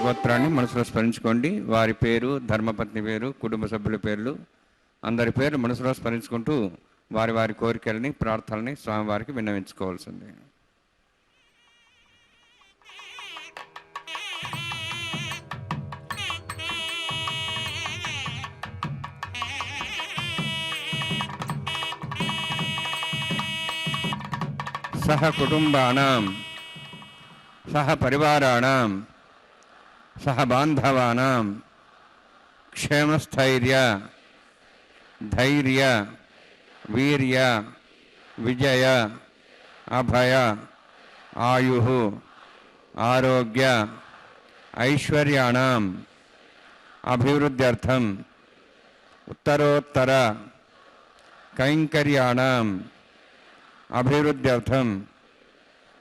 గోత్రాన్ని మనసులో స్మరించుకోండి. వారి పేరు, ధర్మపత్ని పేరు, కుటుంబ సభ్యుల పేర్లు, అందరి పేర్లు మనసులో స్మరించుకుంటూ వారి వారి కోరికలని, ప్రార్థనని స్వామివారికి విన్నవించుకోవాల్సింది. సహ కుటుంబానాం సహ పరివారాణం సహ బాంధవానాం క్షేమస్థైర్య ధైర్య వీర్య విజయ అభయ ఆయు ఆరోగ్య ఐశ్వర్యాణం అభివృద్ధ్యర్థం ఉత్తరోత్తర కైంకర్యాణం అభివృద్ధ్యర్థం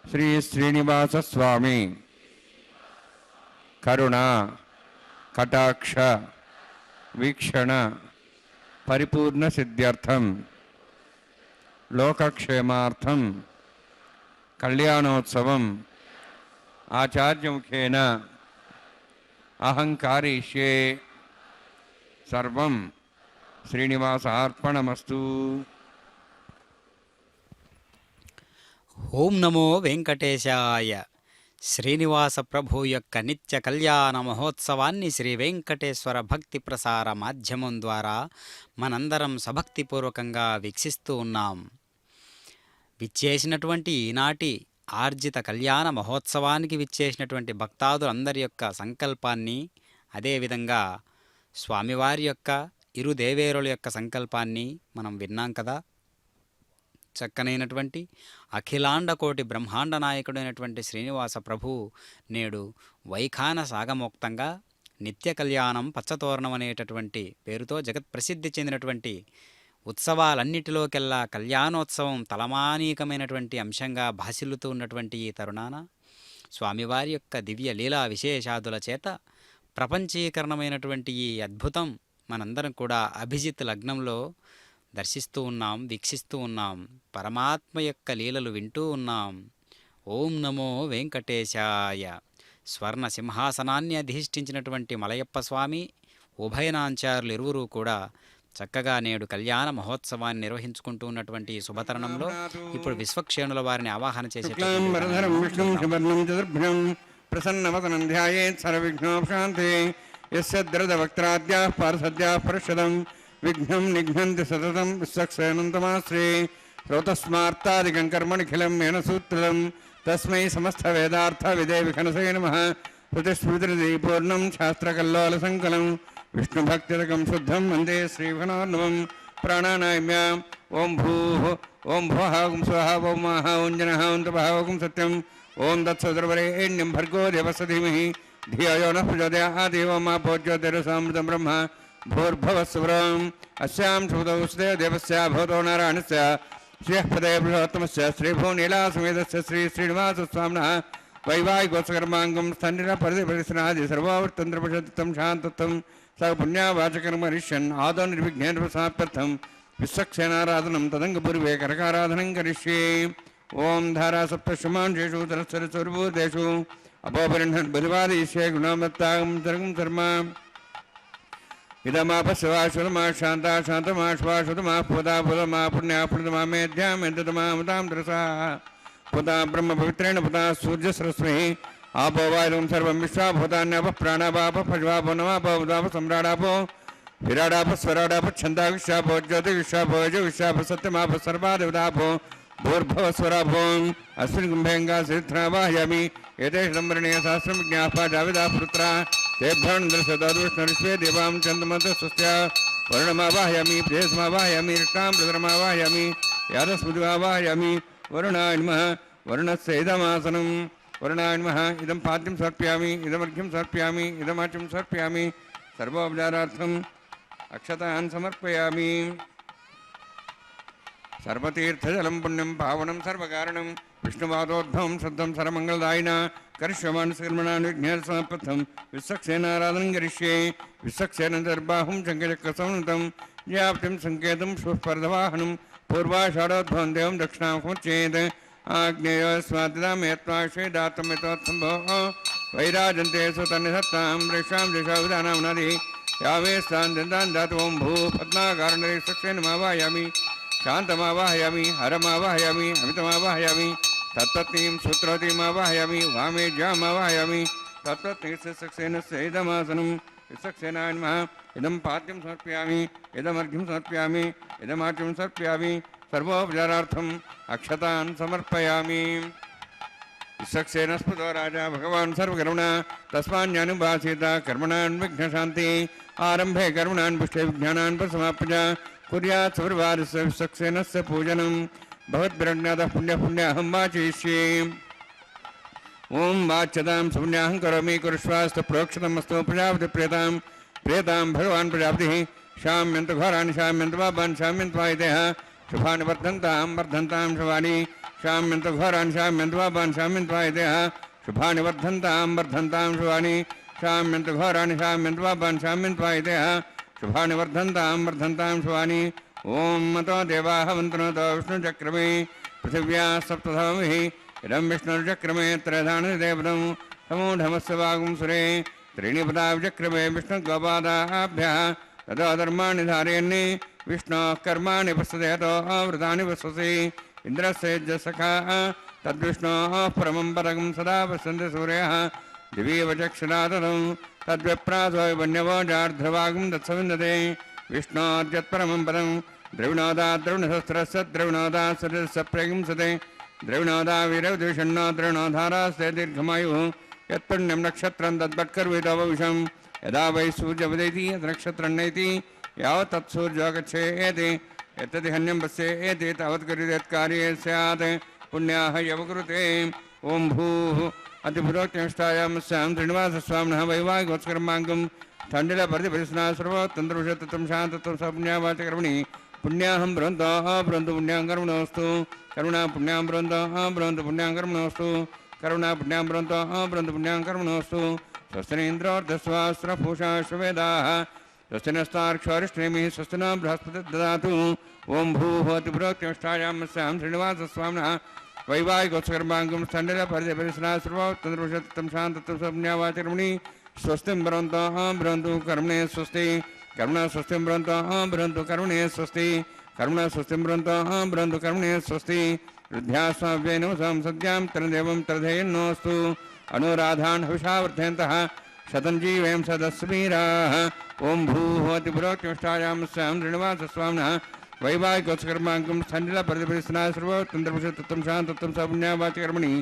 శ్రీ శ్రీనివాస స్వామి కరుణ కటాక్ష వీక్షణ పరిపూర్ణ సిద్ధ్యర్థం లోకక్షేమార్థం కళ్యాణోత్సవం ఆచార్యముఖేన అహంకారిష్యే సర్వం శ్రీనివాసార్పణమస్తు. ఓం నమో వెంకటేశాయ. శ్రీనివాస ప్రభు యొక్క నిత్య కళ్యాణ మహోత్సవాన్ని శ్రీ వెంకటేశ్వర భక్తి ప్రసార మాధ్యమం ద్వారా మనందరం సభక్తిపూర్వకంగా వీక్షిస్తూ ఉన్నాం. విచ్చేసినటువంటి ఈనాటి ఆర్జిత కళ్యాణ మహోత్సవానికి విచ్చేసినటువంటి భక్తాదులందరి యొక్క సంకల్పాన్ని, అదేవిధంగా స్వామివారి యొక్క ఇరు దేవేరుల యొక్క సంకల్పాన్ని మనం విన్నాం కదా. చక్కనైనటువంటి అఖిలాండ కోటి బ్రహ్మాండ నాయకుడైనటువంటి శ్రీనివాస ప్రభు నేడు వైఖాన సాగమోక్తంగా నిత్య కళ్యాణం పచ్చతోరణం అనేటటువంటి పేరుతో జగత్ప్రసిద్ధి చెందినటువంటి ఉత్సవాలన్నిటిలోకెల్లా కళ్యాణోత్సవం తలమానీకమైనటువంటి అంశంగా భాసిల్లుతూ ఉన్నటువంటి ఈ తరుణాన స్వామివారి యొక్క దివ్య లీలా విశేషాదుల చేత ప్రపంచీకరణమైనటువంటి ఈ అద్భుతం మనందరం కూడా అభిజిత్ లగ్నంలో దర్శిస్తూ ఉన్నాం, వీక్షిస్తూ ఉన్నాం. పరమాత్మ యొక్క లీలలు వింటూ ఉన్నాం. ఓం నమో వెంకటేశాయ. స్వర్ణ సింహాసనాన్ని అధిష్ఠించినటువంటి మలయప్ప స్వామి, ఉభయనాంచారులు ఇరువురు కూడా చక్కగా నేడు కళ్యాణ మహోత్సవాన్ని నిర్వహించుకుంటూ ఉన్నటువంటి ఈ శుభతరుణంలో ఇప్పుడు విశ్వక్షేణుల వారిని ఆవాహన చేసే విఘ్నం నిఘ్నంతి సతతం విశ్వక్సేనంతమాశ్రే శ్రోతస్మార్తాదికం కర్మనిఖిలం మేన సూత్రం తస్మై సమస్త వేదార్థ విదే విఖనసే నమః. శృతిస్మృతిపూర్ణం శాస్త్రకల్లోల సంకలం విష్ణుభక్తిరకం శుద్ధం వందే శ్రీఘనార్ణవం. ప్రాణానామ్య ఓం భూః ఓం భువః ఓం స్వః ఓం మహః ఓం జనః ఓం తపః ఓం సత్యం ఓం తత్సవితుర్వరేణ్యం భర్గో దేవస్య ధీమహి ధియో యో నః ప్రచోదయాత్. ఓం ఆపో జ్యోతిరసామృతం బ్రహ్మ భూర్భువస్సురం అస్యాం శుభదౌస్తే దేవస్య భవతో నారాయణస్య శ్రీయఃపదే బృహత్తమస్య శ్రీభువనీలాసమేతస్య శ్రీ శ్రీనివాసస్వామినః వైవాహికోత్సకర్మాంగం స్థండిన పరిధిపరిసనాది సర్వావర్తంత్రపషత్తం శాంతత్వం స పుణ్యావాచకర్మరిష్యన్ ఆదో నిర్విఘ్నేన ప్రసాప్యర్థం విశ్వక్సేనారాధనం తదంగపూర్వే కరకారాధనం కరిష్యే. ఓం ధారా సప్తశమాంశేషు తరస్సరస్వరభూతేషు అపోపరిణన్ బలివాదయిష్యే గుణమత్తాగం తరగం శర్మ. ఇదమాపశివాశుతమా శాంతా శాంతమాశ్వాశుతమా పుదా పుదమా పుణ్యా పుణ్యమా మేధ్యామెంతమామతాం ద్రసా పుదా బ్రహ్మ పవిత్రేణ పుదా సూర్యసరస్వై ఆపో వాయుం సర్వం విశ్వాభూతాన్యాప ప్రాణాపాప పశువాపో నమాపో ఉదాప సమ్రాడాపో విరాడాప స్వరాడాప ఛందా విశ్వాపో జ్యోతి విశ్వాపో యజ విశ్వాప సత్యమాప సర్వాదేవతాపో भूर्भुवस्वराभुवम् अस्मिन् कुम्भेङ्गासिद्ध्रावाहयामि एतेषम्बरणे सहस्रं ज्ञापा जाविदा पुत्रा तेभ्यन्दर्शदुष्णरिष्वे देवां चन्द्रमतः स्वस्त्या वर्णमावाहयामि प्रेयसमावाहयामि रक्तां प्रदरमावाहयामि यादस्मृतिमावाहयामि वरुणाय नमः वरुणस्य इदमासनं वरुणाय नमः इदं पाद्यं समर्पयामि इदमर्घ्यं समर्पयामि इदमाच्यं समर्पयामि सर्वोपचारार्थम् अक्षतान् समर्पयामि सर्वतीर्थजलं पुण्यं पावनं सर्वकारणं विष्णुपादोद्भवं शुद्धं सर्वमङ्गलदायिना करिष्यमान् सकर्मणान् विघ्नेश्वरप्रथं विश्वक्सेनाराधनं करिष्ये विश्वक्सेन दर्बाहुं शङ्खचक्रसंनुतं व्याप्तिं सङ्केतं शुष्पर्धवाहनं पूर्वाषाढोद्भवं देवं दक्षिणामुखमुच्येत् आग्नेयस्वादिदामेत्वाश्वेदात्मयतोत्सम्भोः वैराजन्ते सुतन्निधत्तां वृक्षां दिशाविधानां नदी यावे स्थान् दन्तान् दातु ओं भू पद्माकारणरे विश्वक्सेनमावाहयामि शान्तमावाहयामि हरमावाहयामि अमितमावाहयामि तत्पत्नीं सूत्रवतीमावाहयामि वामेज्यामावाहयामि तत्पत्नीसेनस्य इदमासनं विश्वक्सेनाय नमः इदं पाद्यं समर्पयामि इदमर्घ्यं समर्पयामि इदमाच्यं समर्पयामि सर्वोपचारार्थम् अक्षतान् समर्पयामि विश्वक्सेनस्पदो राजा भगवान् सर्वकर्मणा तस्मान्यानुभासीत कर्मणान् विघ्नशान्ति आरम्भे कर्मणान् पुष्टे विज्ञानान् प्रसमाप्य कुर्यात् सपरिवारस्य विश्वक्सेनस्य पूजनं भवद्भिरज्ञातः पुण्यपुण्याहं वाचयिष्ये ओं वाच्यतां सुपुण्याहं करोमि कुरुष्वास्तु प्रोक्षतमस्तु प्रजापति प्रेतां भगवान् प्रजापतिः शाम्यन्तु घोराणि शाम्यन्तु पापान् शाम्यन्तु वायुदेह शुभानि वर्धन्तां शुभानि शाम्यन्तु घोराणि शाम्यन्तु पापान् शाम्यन्तु वायुदेह शुभानि वर्धन्तां शुभानि शाम्यन्तु घोराणि शाम्यन्तु पापान् शाम्यन्तु वायुदेह शुभानि वर्धन्तां शुभानि ओं मतो देवाः वन्तनोतो विष्णुचक्रमे पृथिव्या सप्तधामिः इदं विष्णुर्चक्रमे त्रयधानि देवतं समूढमस्य वागुं सुरे त्रीणि पदा विचक्रमे विष्णुगोपादाभ्यः ततो धर्माणि धारयन्नि विष्णोः कर्माणि पश्यतो वृतानि पश्यसि इन्द्रस्य यज्ञसखा तद्विष्णोः परमं पदकं सदा पश्यन्ति सूर्यः दिवीव चक्षुरा ददौ तद्विप्रासो वन्यवो जार्ध्रवागं दत्सविन्दते विष्णोद्यत्परमं पदं द्रविणोदा द्रविणसहस्रस्य द्रविणोदा सदस्य प्रगिंसते द्रविणोदा वीरविदूषण्णो द्रविणोधारास्ते दीर्घमायुः यत्पुण्यं नक्षत्रं तद्वत्कर्वितोपविशं यदा वै सूर्यवदेति नक्षत्रन्नेति यावत् तत्सूर्यो गच्छेति यत्तदिहन्यं पश्येति तावत् करिदेत्कार्ये स्यात् पुण्याः यवकृते ओं भूः अतिपुरोक्तिष्ठायामस्यां श्रीनिवासस्वामिनः वैवाहिकोत्सकर्माङ्गं ठण्डिलपरिपरिस्ना सर्वोत्तन्द्रविषत्तत्वं शान्तत्वं सपुण्यावाचकर्मणि पुण्याहं ब्रवन्तः ब्रवन्तु पुण्यां कर्मणोऽस्तु करुणा पुण्यां ब्रवन्तः ब्रवन्तु पुण्यां कर्मणोऽस्तु करुणा पुण्यां ब्रवन्तः ब्रवन्तु पुण्यां कर्मणोऽस्तु स्वस्तिनीन्द्रोर्धस्वास्त्रपूषा श्वेदाः स्वस्ति नस्तार्क्षरिष्ठेमिः स्वस्ति न बृहस्पतिः ददातु ओं भूः अतिपुरोक्तिष्ठायामस्यां श्रीनिवासस्वामिनः वैवाहिकोत्सकर्माङ्गं ठण्डिलपरिपरिस्ना सर्वोत्तन्द्रविषत्तत्वं शान्तत्वं सपुण्यावाचकर्मणि स्वस्तिं ब्रवन्तः ब्रवन्तु कर्मणे स्वस्ति कर्मणा स्वस्तिं ब्रवन्तः ब्रवन्तु कर्मणे स्वस्ति कर्मणा स्वस्तिं ब्रवन्तः ब्रवन्तु कर्मणे स्वस्ति वृद्ध्यास्वाव्यैनवसां सद्यां तनदेवं तर्धयन्नोऽस्तु अनुराधान् हविषा वर्धयन्तः शतं जीवेम सदस्वीराः ओं भूः अतिपुरोक्तिष्ठायामस्यां श्रीनिवासस्वामिनः वैवाहिकोत्सकर्माङ्गं ठण्डिलपरिपरिस्ना सर्वोत्तन्द्रविषत्तत्वं शान्तत्वं सपुण्यावाचकर्मणि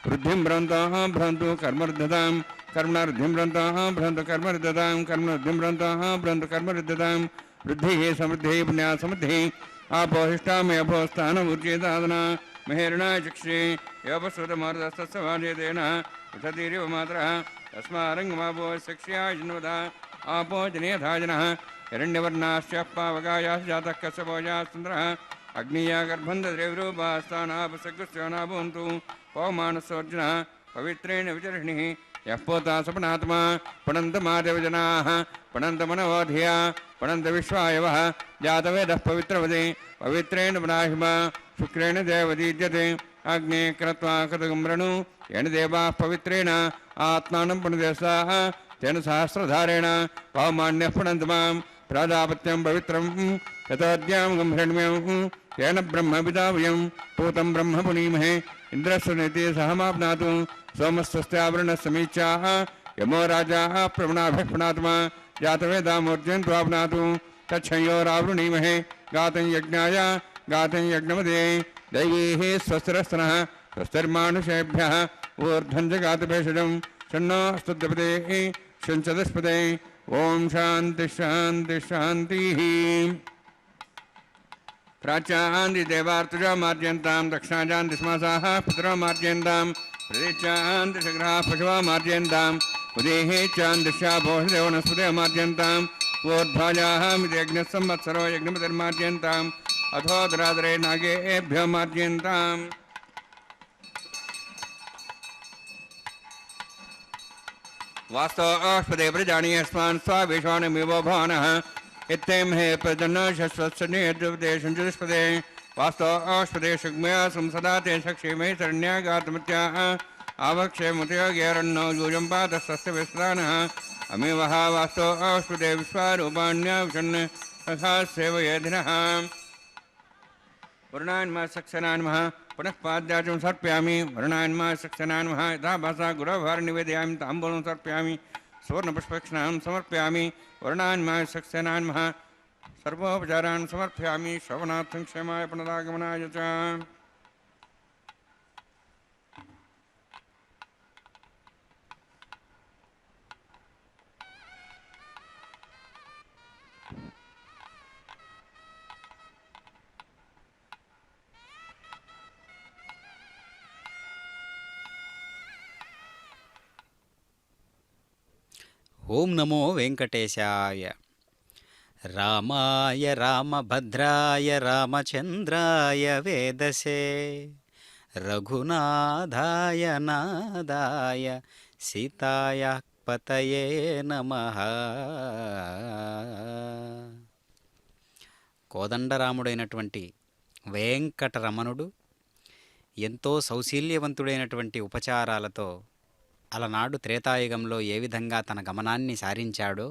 वृद्धिं ब्रवन्तः ब्रवन्तु कर्मरुद्धतां कर्मणारुद्धिं ब्रवन्तः ब्रवन्तु कर्मरुद्धतां कर्मरुद्धिं ब्रवन्तः ब्रवन्तु कर्मरुद्धतां वृद्धिः समृद्धिः पुण्या समृद्धिः आपोहिष्टामे अपोस्थानमुच्येतादना महेरणाय चक्षे योपस्वतमार्दस्तस्य वाजेतेन उषतीरिव मातरः तस्मारङ्गमापो शक्ष्याय जिन्वदा आपो जनेयथाजनः हिरण्यवर्णाश्च पावकायाश्च जातः कश्यपोजाश्चन्द्रः अग्निया गर्भन्धद्रविरूपास्तानापसकृष्यानाभवन्तु पवमानसोऽर्जुनः पवित्रेण विचर्षणिः यः पोता सपनात्मा पणन्तमादेवजनाः पणन्तमनवोधिया पणन्तविश्वायवः जातवेदः पवित्रवदे पवित्रेण ब्राह्म शुक्रेण देवदीज्यते अग्ने कृत्वा कृतगुम्रणु येन देवाः पवित्रेण आत्मानं पुण्यदेशाः तेन सहस्रधारेण पवमान्यः पुणन्तु मां प्राजापत्यं पवित्रं ततोद्यां गम्भीरण्यं येन ब्रह्म विदावयं पूतं ब्रह्म पुनीमहे इन्द्रस्य नेति सहमाप्नातु सोमस्वस्त्यावरणसमीच्याः यमो राजाः प्रवणाभिः पुनात्मा जातवेदामूर्जयन्त्वाप्नातु तच्छयोरावृणीमहे गातं यज्ञाय गातं यज्ञमदे दैवीः स्वस्तिरस्तनः स्वस्तिर्मानुषेभ्यः ऊर्ध्वं जगातु भेषजं शन्नो स्तुत्यपतेः शञ्चदस्पते ॐ शान्तिः शान्तिः शान्तिः प्राच्यान्ति देवार्तुजा मार्जयन्तां दक्षिणाजान्ति स्मासाः पितरो मार्जयन्तां प्रदेशान्ति शग्राः पशवः मार्जयन्ताम् उदेः चान्दिश्या भोषदेवनस्पते मार्जयन्ताम् ऊर्ध्वाजाः मिदेग्नः संवत्सरो यज्ञपतिर्मार्जयन्ताम् अथो दरादरे नागेभ्यो मार्जयन्ताम् वास्तो अष्पदे प्रजानि अस्मान् स्वावेशानमिवो भवानः इत्यें हे प्रजन्न शश्वत्सन्निर्जुपदेशञ्जुष्पदे वास्तो अष्पदे शग्मया संसदा ते शक्षेमे शरण्यागातमत्याः आवक्षेमतयोगेरन्नो यूयं पातस्तस्य विस्तानः अमेवः वास्तो अष्पदे विश्वारूपाण्याविशन् तथा सेवयेधिनः वरुणान्मा सक्सेनान्मः पुनः पाद्याचं सर्पयामि वरुणान्मा सक्सेनान्मः यथा भाषा गुरवभार निवेदयामि ताम्बूलं सर्पयामि सुवर्णपुष्पक्षणां समर्पयामि वरुणान्मा सक्सेनान्मः सर्वोपचारान् समर्पयामि श्रवणार्थं क्षेमाय पुनरागमनाय च ఓం నమో వెంకటేశాయ. రామాయ రామభద్రాయ రామచంద్రాయ వేదసే రఘునాథాయ నాదాయ సీతాయ పతయే నమః. కోదండరాముడైనటువంటి వెంకటరమణుడు ఎంతో సౌశీల్యవంతుడైనటువంటి ఉపచారాలతో అలనాడు త్రేతాయుగంలో ఏ విధంగా తన గమనాన్ని సారించాడో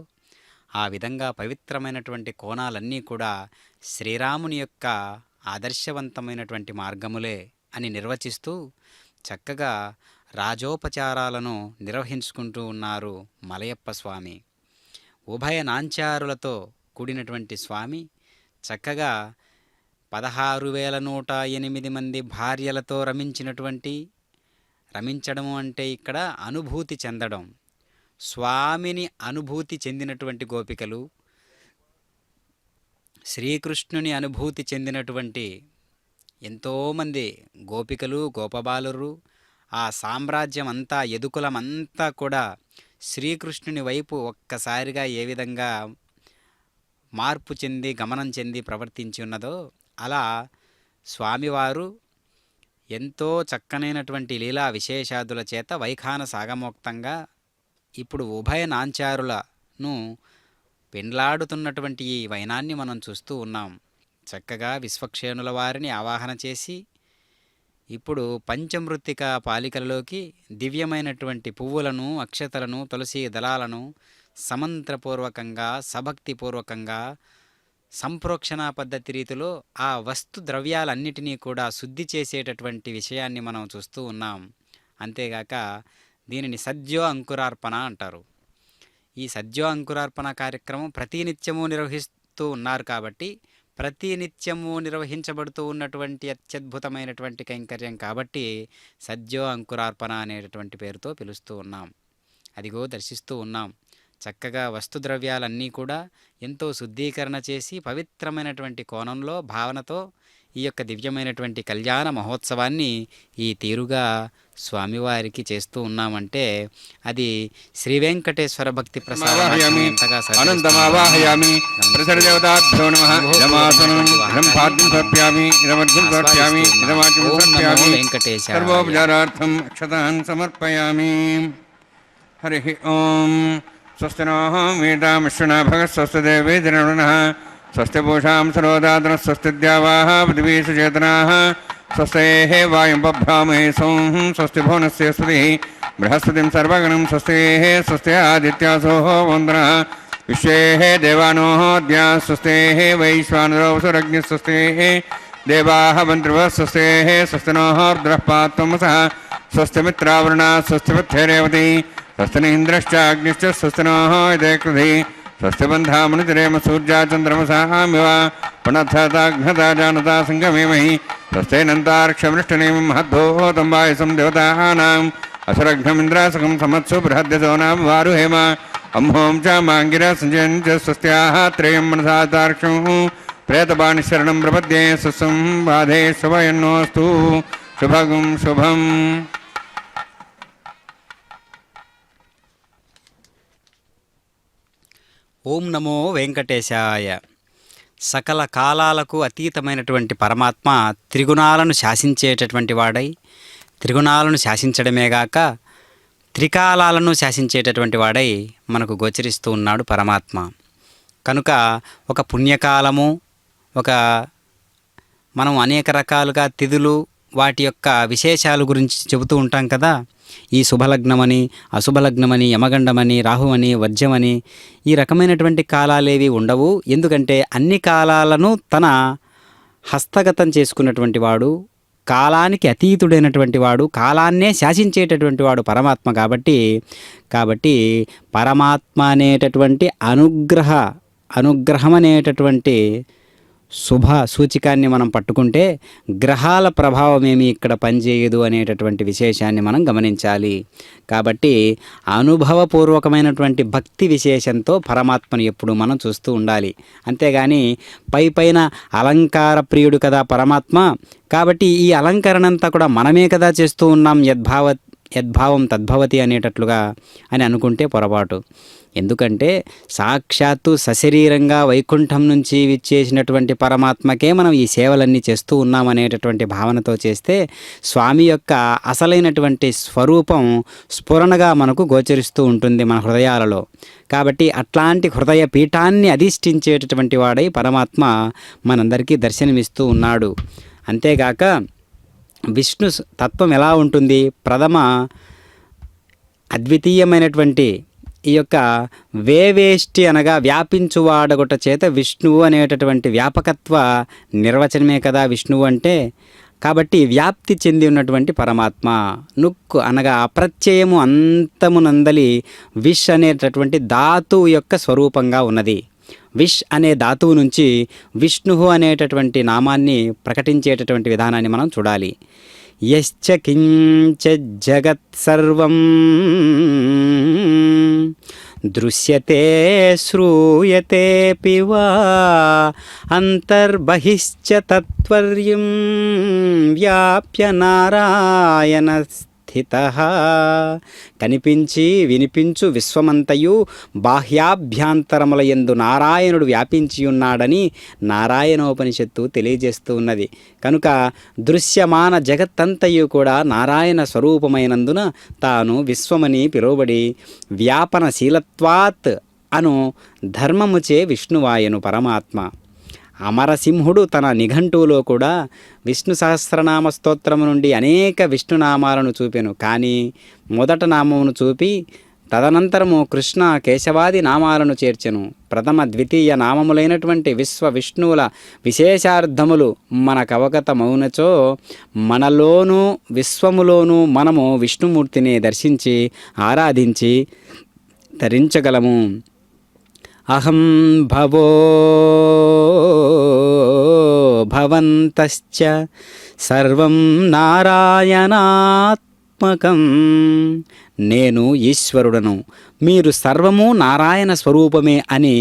ఆ విధంగా పవిత్రమైనటువంటి కోణాలన్నీ కూడా శ్రీరాముని యొక్క ఆదర్శవంతమైనటువంటి మార్గములే అని నిర్వచిస్తూ చక్కగా రాజోపచారాలను నిర్వహించుకుంటూ ఉన్నారు మలయప్ప స్వామి. ఉభయ నాంచారులతో కూడినటువంటి స్వామి చక్కగా 16,108 మంది భార్యలతో రమించడము అంటే ఇక్కడ అనుభూతి చెందడం. స్వామిని అనుభూతి చెందినటువంటి గోపికలు, శ్రీకృష్ణుని అనుభూతి చెందినటువంటి ఎంతోమంది గోపికలు గోపబాలురు, ఆ సామ్రాజ్యం అంతా యదుకులమంతా కూడా శ్రీకృష్ణుని వైపు ఒక్కసారిగా ఏ విధంగా మార్పు చెంది గమనం చెంది ప్రవర్తించి ఉన్నదో అలా స్వామివారు ఎంతో చక్కనైనటువంటి లీలా విశేషాదుల చేత వైఖాన సాగమోక్తంగా ఇప్పుడు ఉభయ నాంచారులను పెండ్లాడుతున్నటువంటి ఈ వైనాన్ని మనం చూస్తూ ఉన్నాం. చక్కగా విశ్వక్షేణుల వారిని ఆవాహన చేసి ఇప్పుడు పంచమృత్తిక పాలికలలోకి దివ్యమైనటువంటి పువ్వులను, అక్షతలను, తులసి దళాలను సమంత్రపూర్వకంగా సభక్తిపూర్వకంగా సంప్రోక్షణ పద్ధతి రీతిలో ఆ వస్తు ద్రవ్యాలన్నిటినీ కూడా శుద్ధి చేసేటటువంటి విషయాన్ని మనం చూస్తూ ఉన్నాం. అంతేగాక దీనిని సద్యో అంకురార్పణ అంటారు. ఈ సద్యో అంకురార్పణ కార్యక్రమం ప్రతినిత్యము నిర్వహిస్తూ ఉన్నారు కాబట్టి ప్రతినిత్యము నిర్వహించబడుతూ ఉన్నటువంటి అత్యద్భుతమైనటువంటి కైంకర్యం కాబట్టి సద్యో అంకురార్పణ అనేటటువంటి పేరుతో పిలుస్తూ ఉన్నాం. అదిగో దర్శిస్తూ ఉన్నాం. చక్కగా వస్తుద్రవ్యాలన్నీ కూడా ఎంతో శుద్ధీకరణ చేసి పవిత్రమైనటువంటి కోణంలో భావనతో ఈ యొక్క దివ్యమైనటువంటి కళ్యాణ మహోత్సవాన్ని ఈ తీరుగా స్వామివారికి చేస్తూ ఉన్నామంటే అది శ్రీ వెంకటేశ్వర భక్తి ప్రసాదం. హరి ఓం. స్వస్తి నో వేదామిశ్రుణ భగత్ స్వస్తి దేవే దినృణః స్వస్తి పూషాం సరోదాదన స్వస్తి ద్యావాః పృథివీ సుచేతనాః స్వస్తేః వాయుం బభ్రామహే సోం స్వస్తి భువనస్య స్పతిః బృహస్పతిం సర్వగణం స్వస్తేః స్వస్తి ఆదిత్యాసో వందనః విశ్వేః దేవానో ద్యా స్వస్తేః వైశ్వానరో వసురగ్నిః స్వస్తేః దేవాః మంత్రివః స్వస్తేః స్వస్తి నో రుద్రః పాత్వమసః స్వస్తి మిత్రావరుణా స్వస్తి పృథ్వీరేవతి స్వస్తి ఇంద్రశ్చ అగ్నిశ్చ స్వస్తి నో యదే కృధి స్వస్తి బంధామనుచరేమ సూర్యాచంద్రమసామివ పునఃతాఘ్నతా జానతా సంగమేమహి స్వస్తైనంతార్క్షమృష్టనేమం మహద్భూతం వాయుసం దేవతానాం అసురఘ్నమింద్రాసకం సమత్సు బృహద్యసోనాం వారుహేమ అంహోం చ మాంగిర సంజయన్ చ స్వస్త్యాః త్రయం మనసాతార్క్షం ప్రేతబాణి శరణం ప్రపద్యే సుసం బాధే శుభయన్నోస్తు శుభగం శుభం. ఓం నమో వెంకటేశాయ. సకల కాలాలకు అతీతమైనటువంటి పరమాత్మ త్రిగుణాలను శాసించేటటువంటి వాడై, త్రిగుణాలను శాసించడమేగాక త్రికాలాలను శాసించేటటువంటి వాడై మనకు గోచరిస్తూ ఉన్నాడు పరమాత్మ. కనుక ఒక పుణ్యకాలము, మనం అనేక రకాలుగా తిథులు, వాటి యొక్క విశేషాల గురించి చెబుతూ ఉంటాం కదా. ఈ శుభలగ్నమని, అశుభలగ్నమని, యమగండమని, రాహువని, వర్జమని, ఈ రకమైనటువంటి కాలాలేవి ఉండవు. ఎందుకంటే అన్ని కాలాలను తన హస్తగతం చేసుకున్నటువంటి వాడు, కాలానికి అతీతుడైనటువంటి వాడు, కాలాన్నే శాసించేటటువంటి వాడు పరమాత్మ. కాబట్టి పరమాత్మ అనేటటువంటి అనుగ్రహం అనేటటువంటి శుభ సూచికాన్ని మనం పట్టుకుంటే గ్రహాల ప్రభావం ఏమి ఇక్కడ పనిచేయదు అనేటటువంటి విశేషాన్ని మనం గమనించాలి. కాబట్టి అనుభవపూర్వకమైనటువంటి భక్తి విశేషంతో పరమాత్మను ఎప్పుడు మనం చూస్తూ ఉండాలి. అంతేగాని పైన అలంకార ప్రియుడు కదా పరమాత్మ. కాబట్టి ఈ అలంకరణంతా కూడా మనమే కదా చేస్తూ ఉన్నాం, యద్భావం తద్భవతి అనేటట్లుగా అని అనుకుంటే పొరపాటు. ఎందుకంటే సాక్షాత్తు సశరీరంగా వైకుంఠం నుంచి విచ్చేసినటువంటి పరమాత్మకే మనం ఈ సేవలన్నీ చేస్తూ ఉన్నామనేటటువంటి భావనతో చేస్తే స్వామి యొక్క అసలైనటువంటి స్వరూపం స్ఫురణగా మనకు గోచరిస్తూ ఉంటుంది మన హృదయాలలో. కాబట్టి అట్లాంటి హృదయ పీఠాన్ని అధిష్ఠించేటటువంటి వాడై పరమాత్మ మనందరికీ దర్శనమిస్తూ ఉన్నాడు. అంతేగాక విష్ణు తత్వం ఎలా ఉంటుంది? ప్రథమ అద్వితీయమైనటువంటి ఈ యొక్క వేవేష్టి అనగా వ్యాపించువాడగొట చేత విష్ణువు అనేటటువంటి వ్యాపకత్వ నిర్వచనమే కదా విష్ణువు అంటే. కాబట్టి వ్యాప్తి చెంది ఉన్నటువంటి పరమాత్మ. నుక్కు అనగా అప్రత్యయము అంతమునందలి విష్ అనేటటువంటి ధాతువు యొక్క స్వరూపంగా ఉన్నది. విష్ అనే ధాతువు నుంచి విష్ణువు అనేటటువంటి నామాన్ని ప్రకటించేటటువంటి విధానాన్ని మనం చూడాలి. యశ్చ కించ జగత్ సర్వం దృశ్యతే శ్రూయతేపి వా అంతర్బహిశ్చ తత్వర్యం వ్యాప్య నారాయణ స్థితః. కనిపించి వినిపించు విశ్వమంతయు బాహ్యాభ్యాంతరముల యందు నారాయణుడు వ్యాపించి ఉన్నాడని నారాయణోపనిషత్తు తెలియజేస్తూ ఉన్నది. కనుక దృశ్యమాన జగత్తంతయు కూడా నారాయణ స్వరూపమైనందున తాను విశ్వమని పిలువబడి వ్యాపనశీలత్వాత్ అను ధర్మముచే విష్ణువాయను పరమాత్మ. అమరసింహుడు తన నిఘంటువులో కూడా విష్ణు సహస్రనామ స్తోత్రము నుండి అనేక విష్ణునామాలను చూపెను. కానీ మొదట నామమును చూపి తదనంతరము కృష్ణ కేశవాది నామాలను చేర్చెను. ప్రథమ ద్వితీయ నామములైనటువంటి విష్ణువుల విశేషార్థములు మనకవగతమౌనచో మనలోనూ విశ్వములోనూ మనము విష్ణుమూర్తిని దర్శించి ఆరాధించి ధరించగలము. అహం భవో భవంతశ్చ సర్వం నారాయణాత్మకం. నేను ఈశ్వరుడను, మీరు సర్వము నారాయణ స్వరూపమే అని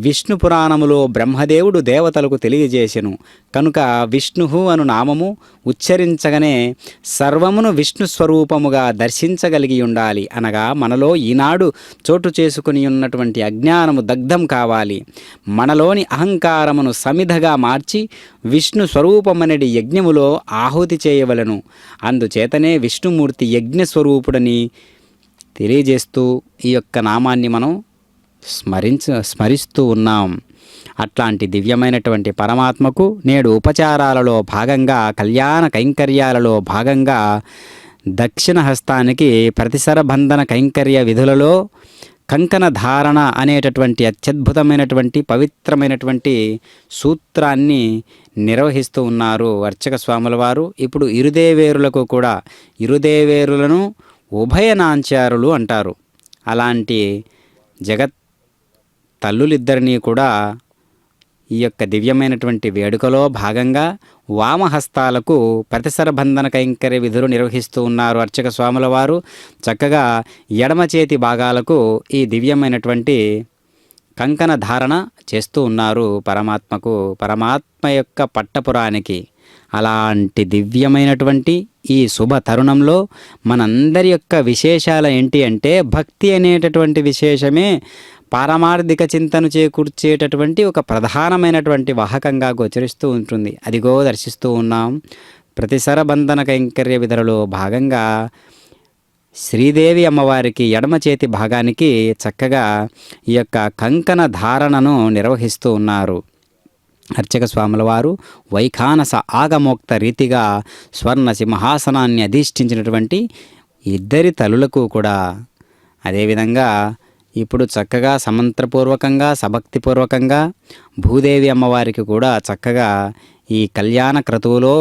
విష్ణు పురాణములో బ్రహ్మదేవుడు దేవతలకు తెలియజేసెను. కనుక విష్ణువు అను నామము ఉచ్చరించగానే సర్వమును విష్ణు స్వరూపముగా దర్శించగలిగి ఉండాలి. అనగా మనలో ఈనాడు చోటు చేసుకుని ఉన్నటువంటి అజ్ఞానము దగ్ధం కావాలి. మనలోని అహంకారమును సమిధగా మార్చి విష్ణు స్వరూపమనడి యజ్ఞములో ఆహుతి చేయవలను. అందుచేతనే విష్ణుమూర్తి యజ్ఞస్వరూపుడని తెలియజేస్తూ ఈ యొక్క నామాన్ని మనం స్మరిస్తూ ఉన్నాం. అట్లాంటి దివ్యమైనటువంటి పరమాత్మకు నేడు ఉపచారాలలో భాగంగా, కళ్యాణ కైంకర్యాలలో భాగంగా దక్షిణ హస్తానికి ప్రతిసర బంధన కైంకర్య విధులలో కంకణ ధారణ అనేటటువంటి అత్యద్భుతమైనటువంటి పవిత్రమైనటువంటి సూత్రాన్ని నిర్వహిస్తూ ఉన్నారు అర్చక స్వాముల వారు. ఇప్పుడు ఇరుదేవేరులకు కూడా ఇరుదేవేరులను ఉభయనాంచారులు అంటారు. అలాంటి తల్లులిద్దరినీ కూడా ఈ యొక్క దివ్యమైనటువంటి వేడుకలో భాగంగా వామహస్తాలకు ప్రతిసర బంధన కైంకర్య విధులు నిర్వహిస్తూ ఉన్నారు అర్చక స్వాముల వారు. చక్కగా ఎడమ చేతి భాగాలకు ఈ దివ్యమైనటువంటి కంకణ ధారణ చేస్తూ ఉన్నారు పరమాత్మ యొక్క పట్టపురానికి. అలాంటి దివ్యమైనటువంటి ఈ శుభ తరుణంలో మనందరి యొక్క విశేషాలు ఏంటి అంటే, భక్తి అనేటటువంటి విశేషమే పారమార్థిక చింతను చేకూర్చేటటువంటి ఒక ప్రధానమైనటువంటి వాహకంగా గోచరిస్తూ ఉంటుంది. అదిగో దర్శిస్తూ ఉన్నాం. ప్రతిసర బంధన కైంకర్య విధులలో భాగంగా శ్రీదేవి అమ్మవారికి ఎడమ చేతి భాగానికి చక్కగా ఈ యొక్క కంకణ ధారణను నిర్వహిస్తూ ఉన్నారు అర్చక స్వాముల వారు. వైఖానస ఆగమోక్త రీతిగా స్వర్ణ సింహాసనాన్ని అధిష్ఠించినటువంటి ఇద్దరి తల్లులకు కూడా అదేవిధంగా ఇప్పుడు చక్కగా సమంత్రపూర్వకంగా సభక్తిపూర్వకంగా భూదేవి అమ్మవారికి కూడా చక్కగా ఈ కళ్యాణ క్రతువులో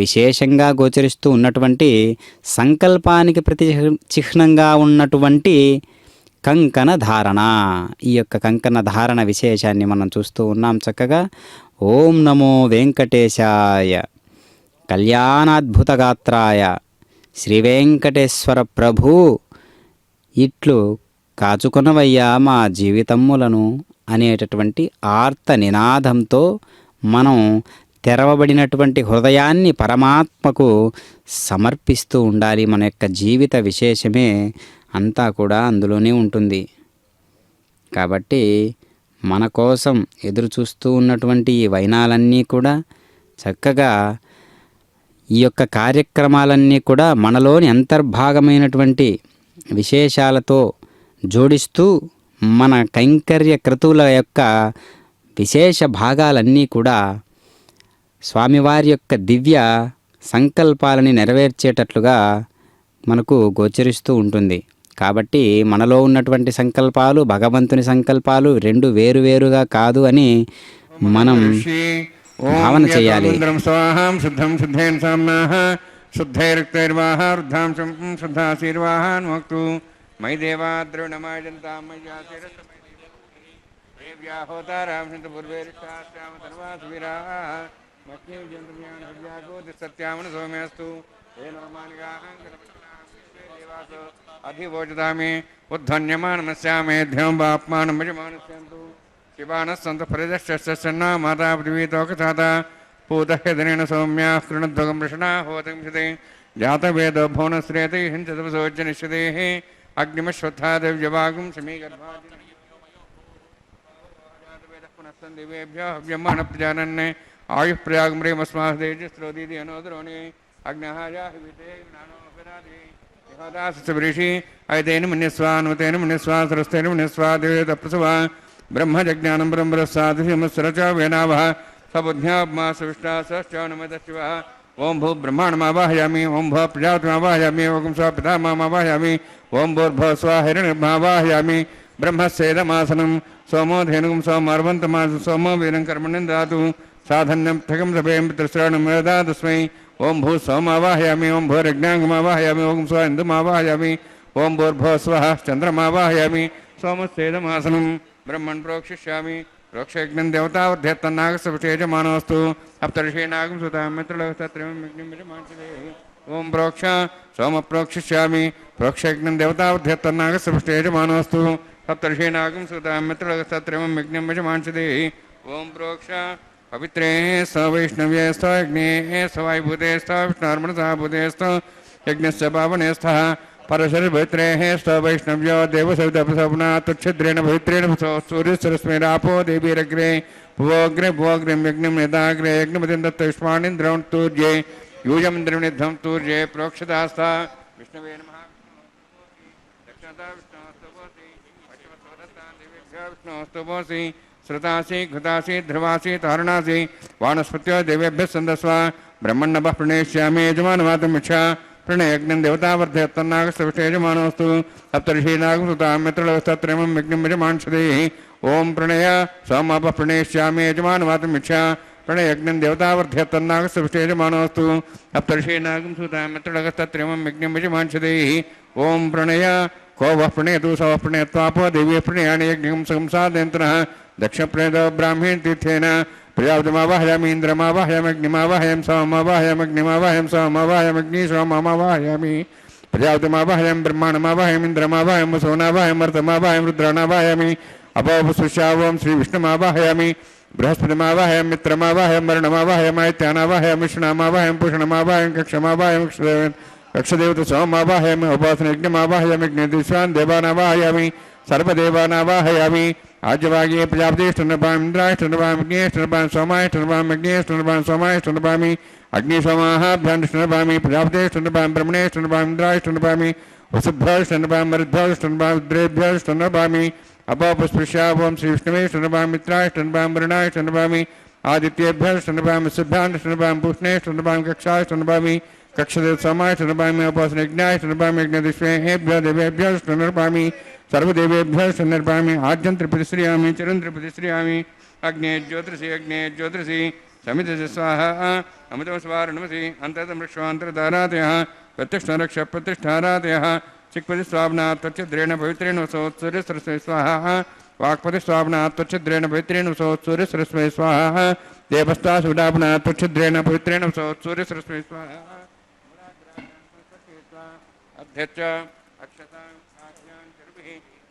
విశేషంగా గోచరిస్తూ ఉన్నటువంటి సంకల్పానికి ప్రతి చిహ్నంగా ఉన్నటువంటి కంకణ ధారణ. ఈ యొక్క కంకణ ధారణ విశేషాన్ని మనం చూస్తూ ఉన్నాం చక్కగా. ఓం నమో వెంకటేశాయ కళ్యాణాద్భుతగాత్రాయ శ్రీ వెంకటేశ్వర ప్రభు ఇట్లు కాచుకొనవయ్యా మా జీవితములను అనేటటువంటి ఆర్త నినాదంతో మనం తెరవబడినటువంటి హృదయాన్ని పరమాత్మకు సమర్పిస్తూ ఉండాలి. మన యొక్క జీవిత విశేషమే అంతా కూడా అందులోనే ఉంటుంది. కాబట్టి మన కోసం ఎదురు చూస్తూ ఉన్నటువంటి ఈ వైనాలన్నీ కూడా చక్కగా ఈ యొక్క కార్యక్రమాలన్నీ కూడా మనలోని అంతర్భాగమైనటువంటి విశేషాలతో జోడిస్తూ మన కైంకర్య క్రతువుల యొక్క విశేష భాగాలన్నీ కూడా స్వామివారి యొక్క దివ్య సంకల్పాలని నెరవేర్చేటట్లుగా మనకు గోచరిస్తూ ఉంటుంది. కాబట్టి మనలో ఉన్నటువంటి సంకల్పాలు భగవంతుని సంకల్పాలు రెండు వేరువేరుగా కాదు అని మనం భావన చేయాలి. శుద్ధం శుద్ధేన సామ్నాః శుద్ధైరుక్తైర్వాహ వృద్ధాంశం శుద్ధాశీర్వాహాన్ వక్తు మయి దేవా ద్రవిణమాయంతాం మయ్యాహోతారాం సంత పూర్వేరిష్టాశ్యామ సర్వాసువీరాః మక్ష్మీ జంతుమ్యాన హవ్యాగోతి సత్యామన సోమేస్తు ఏనో మానిగాహం దేవాసో అధివోచదామి ఉద్ధన్యమానమస్యామేధ్యం బాప్మానం భజమానస్యంతు శివానः సంత పరిదశ్చన్నా మాతా పృథివీతోకసాత పూతహ్యదనేన సౌమ్యాః కృణధ్వగం వృషణా హోతంశతే జాతవేదో భువనశ్రేతి హింసదవసోజ్జనిష్యదేః అగ్నిమశ్వత్థాదవ్యవాగుం సమీగర్భాదివేదः పునః దివేభ్యో హవ్యమాన ప్రజానన్నే ఆయుః ప్రయాగమ్రేమస్మాదేజస్రోదీది అనోదరోణి అగ్నహాయాహివితే జ్ఞానోపరాధి విహోదాసృషి ఐతేన మన్యస్వానుతేన మన్యస్వా సరస్తేన మన్యస్వా దేవేద ప్రసవ బ్రహ్మజజ్ఞానం బ్రహ్మరస్సాధిమస్సరచ వేనావః సబుద్ధ్యాబ్మా సవిష్టా సశ్చానమద శివః ఓం భూ బ్రహ్మాండమావాహయామి ఓం భూ ప్రజాపతిమావాహయామి ఓం స్వ పితామహమావాహయామి ఓం భూర్భువ స్వః హిరణ్యమావాహయామి బ్రహ్మస్యేదమాసనం సోమో ధేనుగం సోమర్వంతమాస సోమో వీరం కర్మణ్యం దాతు సాధన్యం ఠగం సభేం పితృశ్రావణం వేదా తస్మై ఓం భూ సోమావాహయామి ఓం భూరజ్ఞాంగమావాహయామి ఓం స్వ ఇందుమావాహయామి ఓం భూర్భువ స్వః చంద్రమావాహయామి సోమస్యేదమాసనం బ్రహ్మణ్ ప్రోక్షిష్యామి ప్రోక్షయజ్ఞం దేవతావర్ధేత్తన్నాగసవిషేజమానోస్తు అప్తర్షేనాగం సుతామిత్రులగస్తత్రమిగ్నిమిజమాంచదే ఓం ప్రోక్ష సోమ ప్రోక్షిష్యామి ప్రోక్షయజ్ఞం దేవతావర్ధేత్తన్నాగసవిషేజమానోస్తు అప్తర్షేనాగం సుతామిత్రులగస్తత్రమిగ్నిమిజమాంచదే ఓం ప్రోక్ష పవిత్రే స్థ వైష్ణవ్యే స్థ యజ్ఞే స్థ వాయుభూతే స్థ విష్ణుర్మణసాభూతే స్థ యజ్ఞస్య పావనే స్థ परशरभद्रेः स वैष्णव्यो देवसवितपसवना तुच्छिद्रेण भवित्रेण सूर्यसरस्मेरापो देवीरग्रे भुवोग्रे भुवोग्रिं यज्ञं यदाग्रे यज्ञपतिं दत्तयुष्माणीन्द्रं तूर्ये यूयमिन्द्रनिद्धं तूर्ये प्रोक्षदास्ता विष्णवे नमः दक्षता विष्णोस्तुभोसि पश्चिमस्वदत्ता देवेभ्यो विष्णोस्तुभोसि श्रुतासि घृतासि ध्रुवासि तारुणासि वानस्पत्यो देवेभ्यः सन्दस्वा ब्रह्मण्णभः प्रणेष्यामि यजमानमातुमिच्छा प्रणयज्ञं देवतावर्धयत्तन्नागसविषेजमानोस्तु सप्तर्षीनागं सुतामित्रलगस्तत्रयमं यज्ञं यजमांसदे ओं प्रणय सोमपः प्रणेष्यामि यजमानवातुमिच्छा प्रणयज्ञं देवतावर्धयत्तन्नागसविषेजमानोस्तु सप्तर्षीनागं सुतामित्रलगस्तत्रयमं यज्ञं यजमांसदे ओं प्रणय को वः प्रणेतु स वः प्रणेत्वापो देवी प्रणयानि यज्ञं संसादयन्तनः दक्षप्रणेतो ब्राह्मीण तीर्थेन प्रजापतिमावाहयामि इन्द्रमावाहयामग्निमावाहयं सोममावाहयामग्निमावाहयं सोममावाहयामग्नि सोममावाहयामि प्रजापतिमावाहयं ब्रह्माण्डमावाहयम् इन्द्रमावाहयं वसोनावाहयं मर्तमावाहयं रुद्राणावाहयामि अपोपसुष्यावं श्रीविष्णुमावाहयामि बृहस्पतिमावाहयं मित्रमावाहयं वरुणमावाहयं आदित्यानावाहयं विष्णुमावाहयं पूषणमावाहयं कक्षमावाहयं कक्षदेवत सोममावाहयामि उपासनयज्ञमावाहयामि यज्ञदेशान् देवानावाहयामि सर्वदेवानावाहयामि आज्यवागे प्रजापतिष्ठनपामि इन्द्राष्टनपामि अग्नेष्टनपामि सोमाष्टनपामि अग्नेष्टनपामि सोमाष्टनपामि अग्निसोमाहाभ्याण्डष्टनपामि प्रजापतिष्ठनपामि ब्रह्मणेष्टनपामि इन्द्राष्टनपामि वसुभ्यष्टनपामि मरुद्भ्यष्टनपामि रुद्रेभ्यष्टनपामि अपोपस्पृश्यावं श्रीविष्णुवेष्टनपामि मित्राष्टनपामि वरुणाष्टनपामि आदित्येभ्यष्टनपामि शुभ्याण्डष्टनपामि पूष्णेष्टनपामि कक्षाष्टनपामि कक्षदेव समाष्टनपामि उपासनयज्ञाष्टनपामि यज्ञदिष्वेभ्यो देवेभ्यष्टनपामि सर्वदेवेभ्यष्टनपामि आद्यं त्रिपतिश्रियामि चिरं त्रिपतिश्रियामि अग्ने ज्योतिषि समिति स्वाहा अमृतं स्वारणमसि अन्तर्तं वृक्षान्तर्धारातयः प्रतिष्ठारक्ष प्रतिष्ठारातयः चिक्पतिस्वाप्नात् त्वच्छिद्रेण पवित्रेण वसोत्सूर्यसरस्वै स्वाहा वाक्पतिस्वाप्नात् त्वच्छिद्रेण पवित्रेण वसोत्सूर्यसरस्वै स्वाहा देवस्तासुडाप्नात् त्वच्छिद्रेण पवित्रेण वसोत्सूर्यसरस्वै स्वाहा अध्यक्ष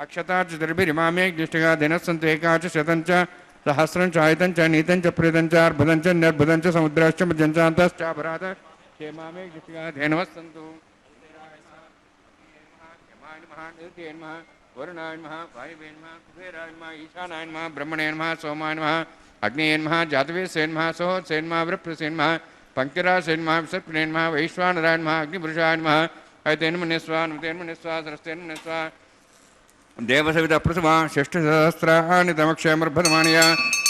अक्षता चतुर्भिरिमामे ज्येष्ठगा दिनस्सन्तु एकाच शतञ्च सहस्रं च आयतं च नीतं च प्रेतं च अर्भुतं च निर्भुतं च समुद्रश्च मध्यञ्चान्तश्च अपराधः क्षेमामे ज्येष्ठगा धेनवस्सन्तु वरुणाय नमः वायवे नमः कुबेराय नमः ईशानाय नमः ब्रह्मणे नमः सोमाय नमः अग्नेय नमः जातवेसे नमः सोहोत्से नमः वृप्रसे नमः पंक्तिरासे नमः विसर्पणे नमः वैश्वानराय नमः अग्निपुरुषाय नमः ऐतेन्मने स्वाहा नुतेन्मने स्वाहा सरस्तेन्मने स्वाहा देवसवितप्रसवा षष्ठसहस्राणि तमक्षयमर्भतमानय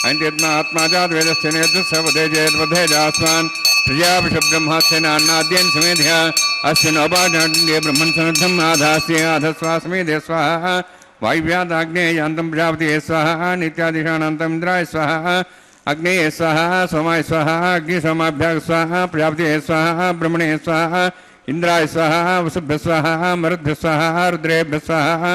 ऐन्त्यद्मा आत्माजातवेदस्य नेतुस्सवधेजेद्वधेजास्मान् प्रजापशब्दब्रह्मास्यनान्नाद्येन समेध्या अस्य नोपाजाड्ये ब्रह्मन् सनद्धम् आधास्य आधस्वासमेधे स्वाहा वायुव्यादाग्नेयान्तं प्रजापतिये स्वाहा नित्यादिशानान्तम् इन्द्राय स्वाहा अग्नेये स्वाहा सोमाय स्वाहा अग्निसोमाभ्याः स्वाहा प्रजापतिये स्वाहा ब्रह्मणे स्वाहा इंद्राय स्वाहा वसुभ्यः स्वाहा मरुद्भ्यः स्वाहा रुद्रेभ्यः स्वाहा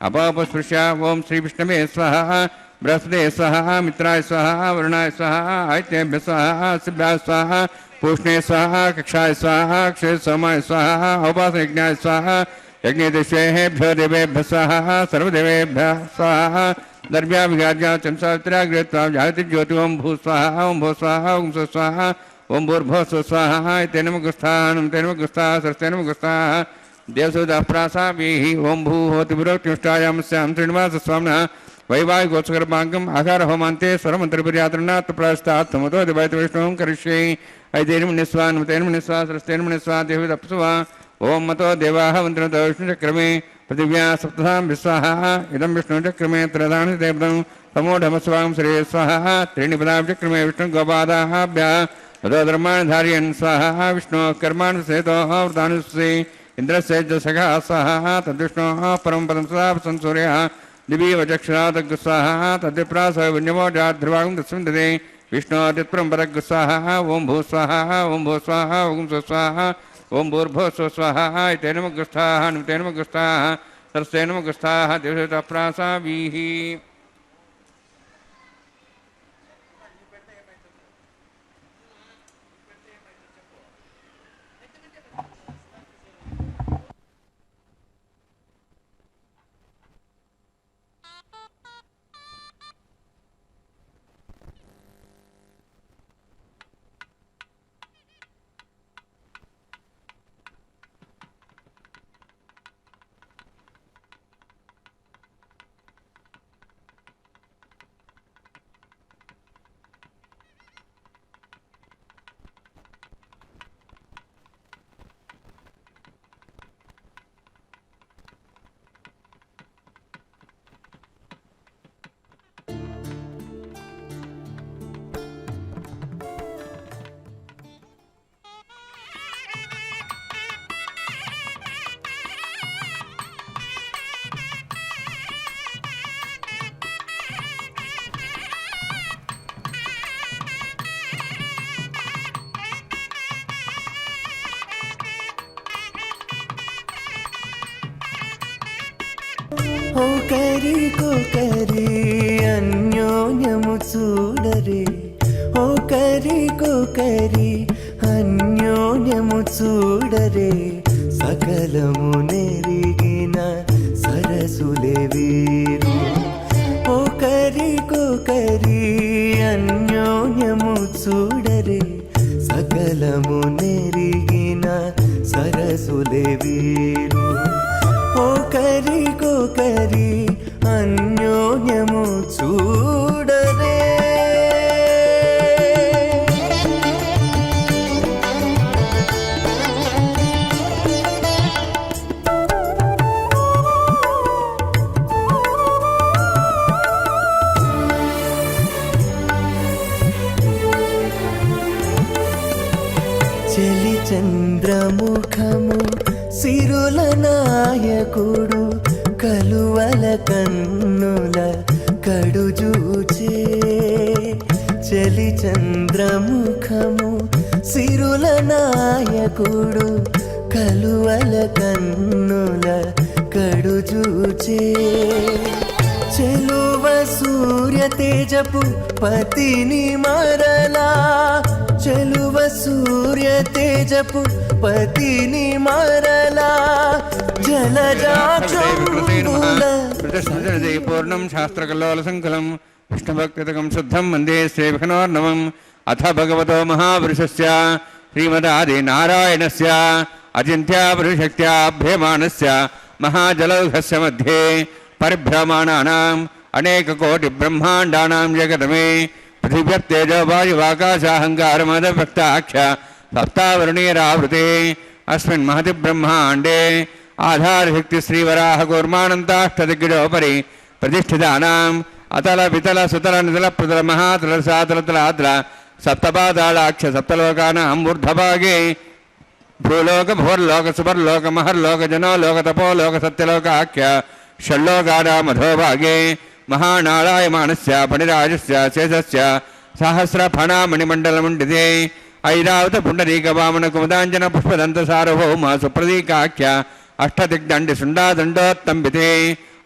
अपापस्पृश्य ओं श्री विष्णवे स्वाहा बृहस्पते स्वाहा मित्राय स्वाहा वरुणाय स्वाहा आदित्येभ्यः स्वाहा शिभ्याः स्वाहा पूष्णे स्वाहा कक्षाय स्वाहा अक्षय सोमाय स्वाहा उपासनयज्ञाय स्वाहा यज्ञदेशेभ्यो देवेभ्यः स्वाहा सर्वदेवेभ्यः स्वाहा दर्भ्या विगाज्या चंसावित्रा गृहीत्वा जायति ज्योति ओं भू स्वाहा ओं भो स्वाहा ओं स्व स्वाहा ओं भूर्भुवः स्वः स्वाहा तेन गुस्थाः सरस्तेन गुस्थाः देवसुधा प्रासाभिः ओं भू होति पुरोक्तिष्ठायामस्यां श्रीनिवासस्वामिनः वैवाहिकोत्सकर्माङ्गम् आहार होमान्ते स्वरमन्त्रपर्यातरणात् प्रास्तात् समतो दिवैतवैष्णवं करिष्ये ऐतेर्मनिस्वा सरस्तेर्मनिस्वा देवदप्सुवा ओं मतो देवाः वन्द्रतो विष्णुचक्रमे पृथिव्या सप्तधां विस्वाहा इदं विष्णुचक्रमे त्रदानि देवतं समूढमस्वां श्री स्वाहा त्रीणि पदाब्जक्रमे विष्णुगोपादाभ्यः तदोधर्माणि धारयन् स्वाहा विष्णोः कर्माणि सेतोः वृतानुस्से इंद्रस्य सखा स्वाहा तद्विष्णोः परं पदं सदा संसूर्यः दिवीवचक्षुरातग्स्वाहा तद्विप्रासः विन्यमोजाध्रुवागं तस्मिन् ददे विष्णोदित्परं पदग्स्वाहा ओं भू स्वाहा ओं भू स्वाहा ओं स्वस्वाहा ओं भूर्भुवः स्वः स्वाहा इतेनमग्रस्थाः नुतेनमग्रस्थाः सरस्तेनमग्रस्थाः देवताप्रासाभिः ఒకరికొకరి అన్యోన్యము చూడరే, ఒకరికొకరి అన్యోన్యము చూడరే, సకలము నెరిగిన సరసులే వీరు. ఒకరికొకరి అన్యోన్యము చూడరే, సకలము నెరిగిన సరసులే వీరు. ఒకరికొకరి అన్యోన్యము చూడరే. చెలి చంద్రముఖము సిరుల నాయకుడు, కలువల కన్నుల కడుజూచే. చెలి చంద్రముఖము సిరుల నాయకుడు, కలువల కన్నుల కడుజూచే. చెలువ సూర్య తేజపు పతిని మరలా, చెలువ సూర్య తేజపు పతిని మరలా, జలజాక్షుల పూర్ణం శాస్త్రకల్లోల సంకులం విష్ణుభక్తికం శుద్ధం వందే శ్రీవిష్ణోర్నవం. అథ భగవతో మహాపురుషస్య శ్రీమదాది నారాయణస్య అచింత్యాపురుషక్త్యాభ్యమానస్య మహాజలౌఘస్య మధ్యే పరిభ్రమాణానాం అనేకకోటి బ్రహ్మాండానాం జగతమే పృథివ్యప్తేజో వాయువాకాశాహంకారమదవ్యక్తాక్ష సప్తావరుణీరావృతే అస్మిన్ మహతి బ్రహ్మాండే ఆధారశక్తి శ్రీవరాహ కూర్మానంతాష్టదిగ్గజోపరి ప్రతిష్ఠితానాం అతల వితల సుతల నితల పృతల మహాతల సాతల తలాద్ర సప్తపాదాళాక్ష సప్తలోకానాం ఊర్ధ్వభాగే భూలోక భూర్లోక సువర్లోక మహర్లోక జనోలోక తపోలోక సత్యలోకాఖ్య షల్లోకానామధోభాగే మహానాళాయమానస్య పణిరాజస్య శేషస్య సహస్రఫణామణిమండలమండితే ఐరావత పుండరీక వామన కుమదాంజన పుష్పదంత సార్వభౌమ సుప్రదీకాఖ్య అష్టదిగ్దండి శుండాదండోత్తంబితే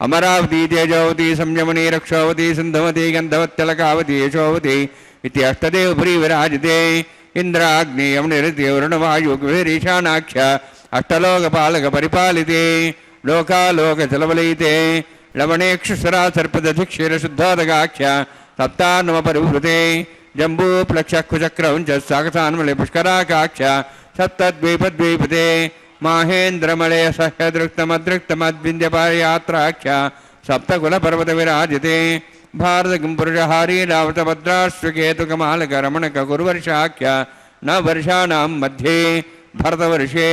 అమరావతి తేజోవతి సంయమనీ రక్షోవతి సింధుమతి గంధవత్యలకావతి యశోవతి ఇది అష్టదేవపురీ విరాజితే ఇంద్రాగ్ని యమునిరతి వరుణవాయురీశానాఖ్య అష్టలోకపాలక పరిపాలితే లోకాలోక జలవలయితే లవణేక్షుస్వరా సర్పదధిక్షీరశుద్ధోదగాఖ్య సప్తాన్నమ పరివృతే జంబూప్లక్షకుచక్రౌంచ సాగసాన్మలే పుష్కరాకాఖ్య సప్తద్వీపద్వీపతే మాహేంద్రమలయ సహ్యదృక్తమదృక్తమద్వింధ్యపాయాత్రాఖ్య సప్తకుల పర్వత విరాజితే భారతకిం పురుషహారీ రావతభద్రాశ్వకేతుకమాలక రమణక గురువర్షాఖ్య న వర్షాణం మధ్యే భరతవర్షే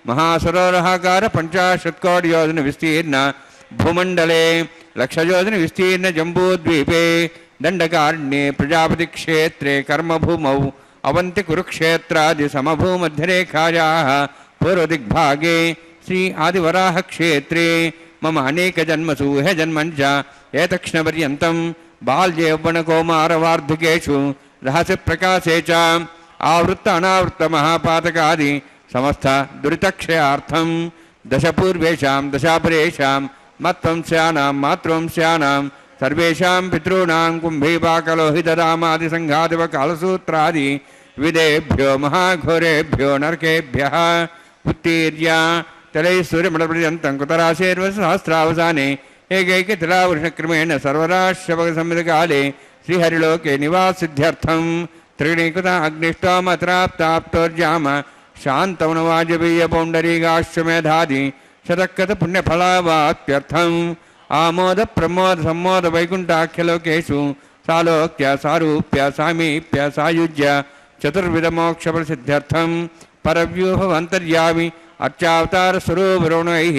మహాసరోరహాకార పంచాశత్కోటియోజన విస్తీర్ణ భూమండలే లక్షయోజన విస్తీర్ణ జంబూద్వీపే దండకారణ్యే ప్రజాపతి క్షేత్రే కర్మభూమౌ అవంతి కురుక్షేత్రాది సమభూమధ్యరేఖాయాః పూర్వదిగ్భాగే శ్రీ ఆదివరాహ క్షేత్రే మమ అనేక జన్మసు హే జన్మంచ ఏతక్ష్ణపర్యంతం బాల్య యౌవన కౌమార వార్ధకేషు రహస్య ప్రకాశే చ ఆవృత్త అనావృత్త మహాపాతకాది సమస్త దురితక్షయార్థం దశపూర్వేషాం దశాపరేషాం మత్వంస్యానాం మాతృవంస్యానాం సర్వేషాం పితॄణాం కుంభీపాకలోహితరామాది సంఘాదివ కాలసూత్రాది విదేభ్యో మహాఘోరేభ్యో నరకేభ్యః ఉత్తీర్య తలైశ్వర్యమడపర్యంతం కుతరాశేర్వసహస్రావసానే ఏకైకతిలావృషక్రమేణ సర్వరాశ్రవసంవిధకాలే శ్రీహరిలోకే నివాసిద్ధ్యర్థం త్రిగణీకృత అగ్నిష్టోమత్రాప్తాప్తోర్జామ శాంతవనవాజపేయ పౌండరీకాశ్వమేధాది శతకృత పుణ్యఫలావాప్యర్థం ఆమోద ప్రమోద సమ్మోద వైకుంఠాఖ్యలోకేషు సాలోక్య సారూప్య సామీప్య సాయుజ్య చతుర్విధ మోక్ష ప్రసిద్ధ్యర్థం పరవ్యూహవంతర్యామి అర్చావతార స్వరూపరోణైః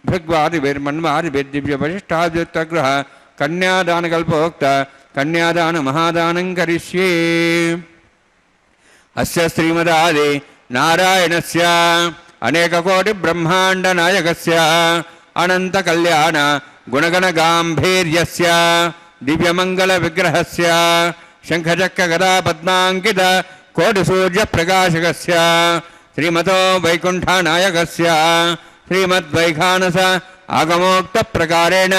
భృగ్వాదిభిర్మన్వాదిభిర్దివ్యవశిష్టాద్యుక్తగృహ కన్యాదానకల్పోక్త కన్యాదాన మహాదానం కరిష్యే. అస్య శ్రీమదాది నారాయణస్య అనేకకోటి బ్రహ్మాండ నాయకస్య అనంత కళ్యాణ గుణగణ గాంభీర్యస్య దివ్యమంగళ విగ్రహస్య శంఖచక్ర గదా పద్మాంకిత కోటి సూర్య ప్రకాశకస్య శ్రీమతో వైకుంఠ నాయకస్య శ్రీమద్వైఖానస ఆగమోక్త ప్రకారేణ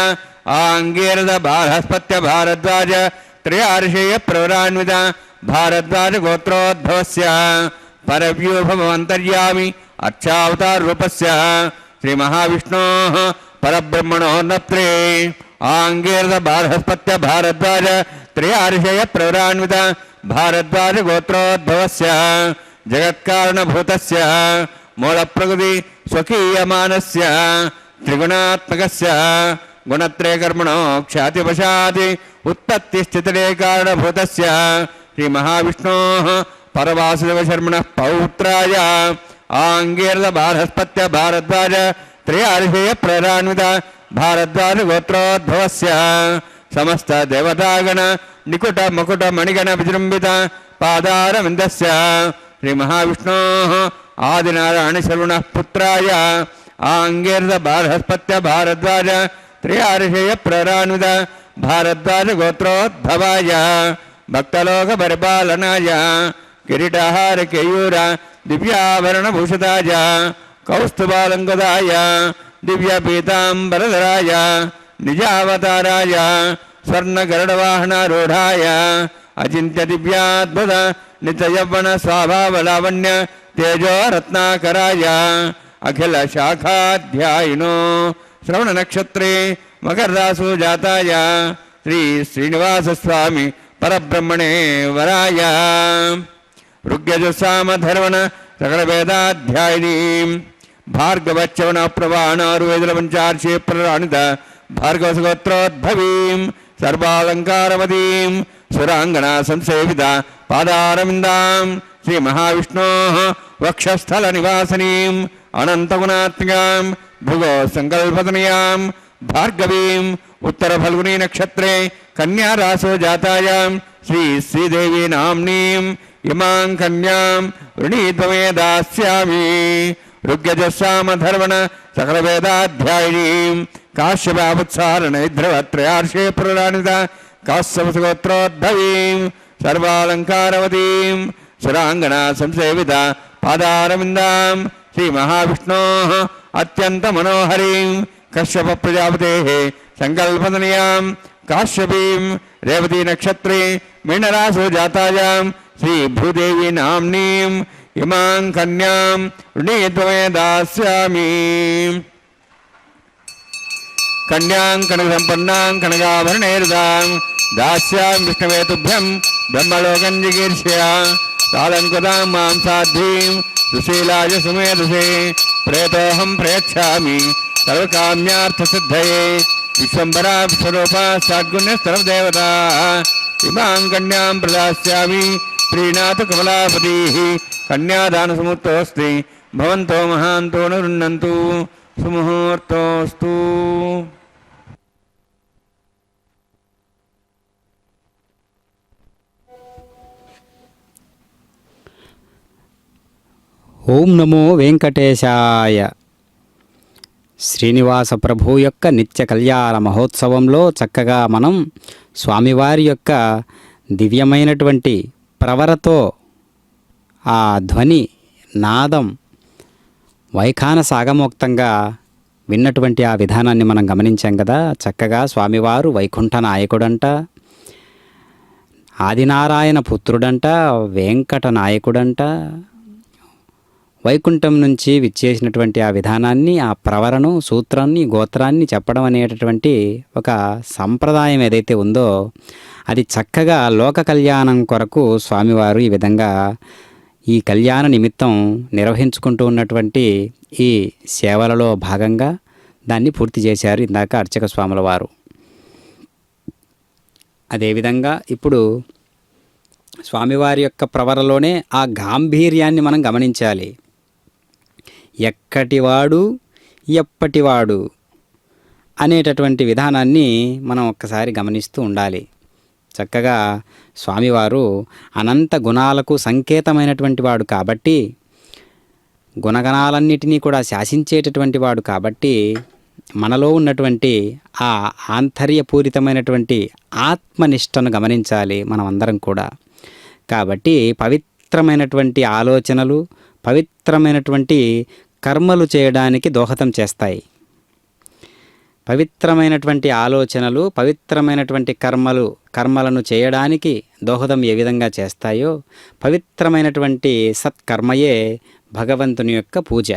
ఆంగీరద బాలహస్పత్య భారద్వాజ త్రయార్షేయ ప్రవరాన్విత భారద్వాజ గోత్రోద్భవస్య పరవ్యూభవంతర్యామి అర్చావతార రూపస్య శ్రీ మహావిష్ణోః పరబ్రహ్మణో నప్త్రే ఆంగీరద బాలహస్పత్య భారద్వాజ త్రయార్షేయ ప్రవరాన్విత భారద్వాజ గోత్రోద్భవస్య జగత్కారణభూతస్య మూలప్రకృతి స్వకీయమానస్య త్రిగుణాత్మకస్య గుణత్రయకర్మణో ఖ్యాతివశాత్ ఉత్పత్తిస్థితిరే కారణభూతస్య శ్రీ మహావిష్ణోః పరవాసుదేవశర్మణః పౌత్రాయ ఆంగీరద బాలహస్పత్య భారద్వాజ త్రయార్షేయ ప్రవరాన్విత భారద్వాజ గోత్రోద్భవస్య సమస్త దేవతాగణ నికుట ముకుట మణిగణ విజృంభిత పాదారవిందస్య శ్రీ మహావిష్ణోః ఆదినారాయణ శర్వణః పుత్రాయ ఆంగీరద బాలహస్పత్య భారద్వాజ త్రయార్షేయ ప్రవరాన్విత భారద్వాజ గోత్రోద్భవాయ భక్తలోక పరిపాలనాయ కిరీటహార కేయూర దివ్యాభరణభూషితాయ కౌస్తుభాలంకదాయ దివ్యపీతాంబరధరాయ నిజావతారాయ స్వర్ణగరుడవాహనారూఢాయ అచింత్య దివ్యాద్భుత నిత్యయవ్వన స్వభావలావణ్య తేజో రత్నాకరాయ అఖిల శాఖాధ్యాయినో శ్రవణ నక్షత్రే మకరరాసు జాతాయ శ్రీ శ్రీనివాస స్వామి పరబ్రహ్మణే వరాయ ఋగ్యజుస్సామధర్వణ సకల వేదాధ్యాయిని భార్గవచ్చవన ప్రవాణారువేదుల పంచార్షే ప్రరాణిత భార్గవసగోత్రోద్భవీం సర్వాలంకారవతీం సురాంగనా సంసేవిత పాదారవిందాం శ్రీ మహావిష్ణోః వక్షస్థల నివాసినీం అనంతగుణాత్మికాం భృగో సంకల్పతనయాం భార్గవీం ఉత్తర ఫల్గుని నక్షత్రే కన్యా రాసో జాతాయాం శ్రీ శ్రీదేవి నామ్నీం ఇమాం కన్యాం వృణీత్వమే దాస్యామి ఋగ్యజస్సామధర్వణ సకల వేదాధ్యాయినీం కాశ్యపాపుత్సారణైద్రవత్రయార్షే ప్రరాణిత కాశ్యపసగోత్రోద్భవీం సర్వాలంకారవతీం సురాంగనా సంసేవిత పాదారవిందాం శ్రీ మహావిష్ణోః అత్యంత మనోహరీం కశ్యప ప్రజాపతేః సంకల్పతనయాం కాశ్యపీం రేవతీ నక్షత్రే మీనరాసో జాతాయాం శ్రీ భూదేవి నామ్నీం ఇమాం కన్యాం వృణీత్వమే దాస్యామి కన్యాం కనక సంపన్నాం కనకాభరణైర్దాం దాస్యాం విష్ణవే తుభ్యం బ్రహ్మలోకం జిగీర్ష్య సాలంకృతాం మాం సాధ్వీం సుశీలాయ సుమేధసే ప్రేతోహం ప్రయచ్ఛామి సర్వకామ్యార్థసిద్ధయే విశ్వంబరా విశ్వరూపా సాద్గుణ్య సర్వదేవతా ఇమాం కన్యాం ప్రదాస్యామి ప్రీణాతు కమలాపతిః కన్యాదానసముత్తోస్తి భవంతో మహాంతో నృణ్ణन्तు సుముహూర్తోస్తు. ఓం నమో వెంకటేశాయ. శ్రీనివాస ప్రభు యొక్క నిత్య కళ్యాణ మహోత్సవంలో చక్కగా మనం స్వామివారి యొక్క దివ్యమైనటువంటి ప్రవరతో ఆ ధ్వని నాదం వైఖాన సాగమోక్తంగా విన్నటువంటి ఆ విధానాన్ని మనం గమనించాం కదా. చక్కగా స్వామివారు వైకుంఠ నాయకుడంట, ఆదినారాయణ పుత్రుడంట, వెంకట నాయకుడంట. వైకుంఠం నుంచి విచ్చేసినటువంటి ఆ విధానాన్ని, ఆ ప్రవరను, సూత్రాన్ని, గోత్రాన్ని చెప్పడం అనేటటువంటి ఒక సంప్రదాయం ఏదైతే ఉందో అది చక్కగా లోక కళ్యాణం కొరకు స్వామివారు ఈ విధంగా ఈ కళ్యాణ నిమిత్తం నిర్వహించుకుంటూ ఉన్నటువంటి ఈ సేవలలో భాగంగా దాన్ని పూర్తి చేశారు ఇందాక అర్చక స్వాముల వారు. అదేవిధంగా ఇప్పుడు స్వామివారి యొక్క ప్రవరలోనే ఆ గాంభీర్యాన్ని మనం గమనించాలి. ఎక్కటివాడు ఎప్పటివాడు అనేటటువంటి విధానాన్ని మనం ఒక్కసారి గమనిస్తూ ఉండాలి. చక్కగా స్వామివారు అనంత గుణాలకు సంకేతమైనటువంటి వాడు కాబట్టి, గుణగణాలన్నిటినీ కూడా శాసించేటటువంటి వాడు కాబట్టి, మనలో ఉన్నటువంటి ఆ ఆంతర్యపూరితమైనటువంటి ఆత్మనిష్టను గమనించాలి మనం అందరం కూడా. కాబట్టి పవిత్రమైనటువంటి ఆలోచనలు, పవిత్రమైనటువంటి కర్మలు చేయడానికి దోహదం చేస్తాయి. పవిత్రమైనటువంటి ఆలోచనలు, పవిత్రమైనటువంటి కర్మలను చేయడానికి దోహదం ఏ విధంగా చేస్తాయో, పవిత్రమైనటువంటి సత్కర్మయే భగవంతుని యొక్క పూజ.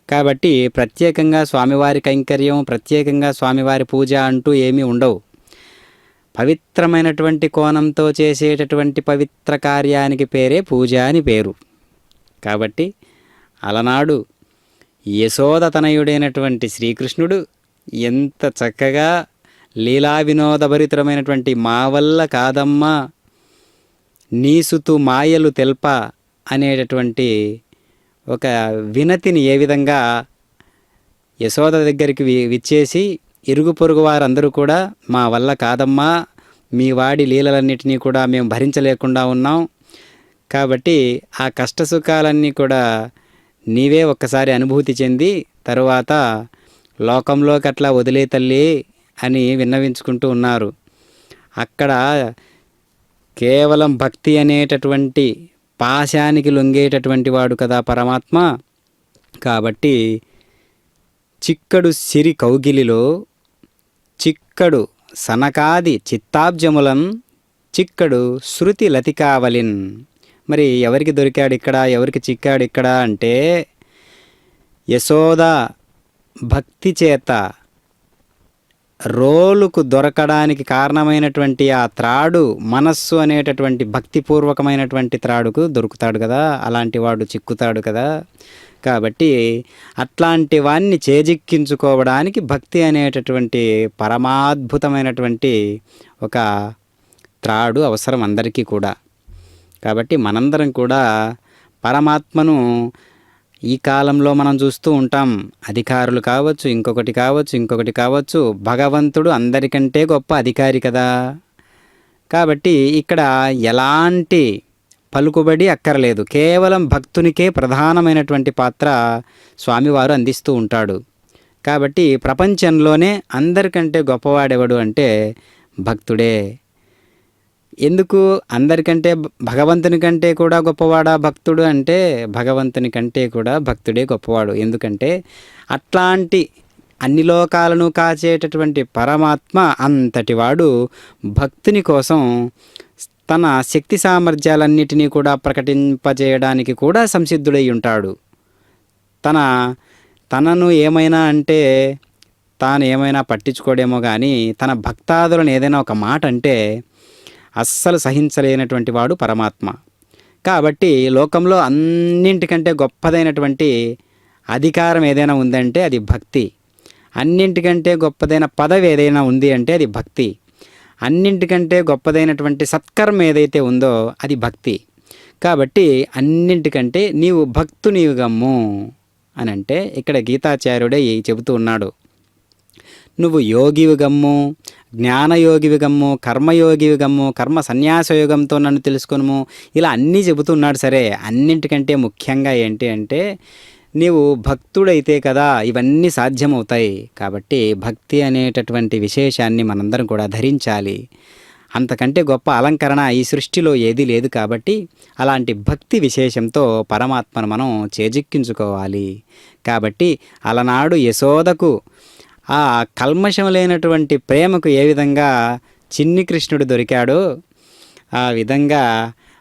కాబట్టి ప్రత్యేకంగా స్వామివారి కైంకర్యం, ప్రత్యేకంగా స్వామివారి పూజ అంటూ ఏమీ ఉండవు. పవిత్రమైనటువంటి కోణంతో చేసేటటువంటి పవిత్ర కార్యానికి పేరే పూజ అని పేరు. కాబట్టి అలనాడు యశోద తనయుడైనటువంటి శ్రీకృష్ణుడు ఎంత చక్కగా లీలా వినోదభరితమైనటువంటి మా వల్ల కాదమ్మా నీసుతు మాయలు తెల్ప అనేటటువంటి ఒక వినతిని ఏ విధంగా యశోద దగ్గరికి విచ్చేసి, ఇరుగు పొరుగు వారందరూ కూడా మా వల్ల కాదమ్మా, మీ వాడి లీలలన్నిటినీ కూడా మేము భరించలేకుండా ఉన్నాం, కాబట్టి ఆ కష్టసుఖాలన్నీ కూడా నీవే ఒక్కసారి అనుభూతి చెంది తరువాత లోకంలోకి అట్లా వదిలే తల్లి అని విన్నవించుకుంటూ ఉన్నారు. అక్కడ కేవలం భక్తి అనేటటువంటి పాశానికి లొంగేటటువంటి వాడు కదా పరమాత్మ. కాబట్టి చిక్కడు సిరి కౌగిలిలో చిక్కడు సనకాది చిత్తాబ్జములన్ చిక్కడు శృతి లతికావలిన్. మరి ఎవరికి దొరికాడు ఇక్కడ, ఎవరికి చిక్కాడు ఇక్కడ అంటే, యశోద భక్తి చేత రోలుకు దొరకడానికి కారణమైనటువంటి ఆ త్రాడు, మనస్సు అనేటటువంటి భక్తిపూర్వకమైనటువంటి త్రాడుకు దొరుకుతాడు కదా, అలాంటి వాడు చిక్కుతాడు కదా. కాబట్టి అట్లాంటి వాణ్ణి చేజిక్కించుకోవడానికి భక్తి అనేటటువంటి పరమాద్భుతమైనటువంటి ఒక త్రాడు అవసరం అందరికీ కూడా. కాబట్టి మనందరం కూడా పరమాత్మను ఈ కాలంలో మనం చూస్తూ ఉంటాం. అధికారులు కావచ్చు, ఇంకొకటి కావచ్చు, భగవంతుడు అందరికంటే గొప్ప అధికారి కదా. కాబట్టి ఇక్కడ ఎలాంటి పలుకుబడి అక్కర్లేదు, కేవలం భక్తునికే ప్రధానమైనటువంటి పాత్ర స్వామివారు అందిస్తూ ఉంటాడు. కాబట్టి ప్రపంచంలోనే అందరికంటే గొప్పవాడెవడు అంటే భక్తుడే. ఎందుకు అందరికంటే భగవంతుని కంటే కూడా గొప్పవాడా భక్తుడు అంటే, భగవంతుని కంటే కూడా భక్తుడే గొప్పవాడు. ఎందుకంటే అట్లాంటి అన్ని లోకాలను కాచేటటువంటి పరమాత్మ అంతటి వాడు భక్తుని కోసం తన శక్తి సామర్థ్యాలన్నిటినీ కూడా ప్రకటింపజేయడానికి కూడా సంసిద్ధుడై ఉంటాడు. తనను ఏమైనా అంటే తాను ఏమైనా పట్టించుకోడేమో కానీ తన భక్తాదులను ఏదైనా ఒక మాట అంటే అస్సలు సహించలేనటువంటి వాడు పరమాత్మ. కాబట్టి లోకంలో అన్నింటికంటే గొప్పదైనటువంటి అధికారం ఏదైనా ఉందంటే అది భక్తి. అన్నింటికంటే గొప్పదైన పదవి ఏదైనా ఉంది అంటే అది భక్తి. అన్నింటికంటే గొప్పదైనటువంటి సత్కర్మ ఏదైతే ఉందో అది భక్తి. కాబట్టి అన్నింటికంటే నీవు భక్తునివిగమ్ము అని అంటే ఇక్కడ గీతాచార్యుడే చెబుతూ ఉన్నాడు. నువ్వు యోగివిగమ్ము, జ్ఞానయోగివిగమ్ము, కర్మయోగివిగమ్ము, కర్మ సన్యాసయోగంతో నన్ను తెలుసుకొనుము, ఇలా అన్నీ చెబుతున్నాడు. సరే, అన్నింటికంటే ముఖ్యంగా ఏంటి అంటే నీవు భక్తుడైతే కదా ఇవన్నీ సాధ్యమవుతాయి. కాబట్టి భక్తి అనేటటువంటి విశేషాన్ని మనందరం కూడా ధరించాలి. అంతకంటే గొప్ప అలంకరణ ఈ సృష్టిలో ఏదీ లేదు. కాబట్టి అలాంటి భక్తి విశేషంతో పరమాత్మను మనం చేజిక్కించుకోవాలి. కాబట్టి అలనాడు యశోదకు ఆ కల్మషం లేనటువంటి ప్రేమకు ఏ విధంగా చిన్ని కృష్ణుడు దొరికాడో ఆ విధంగా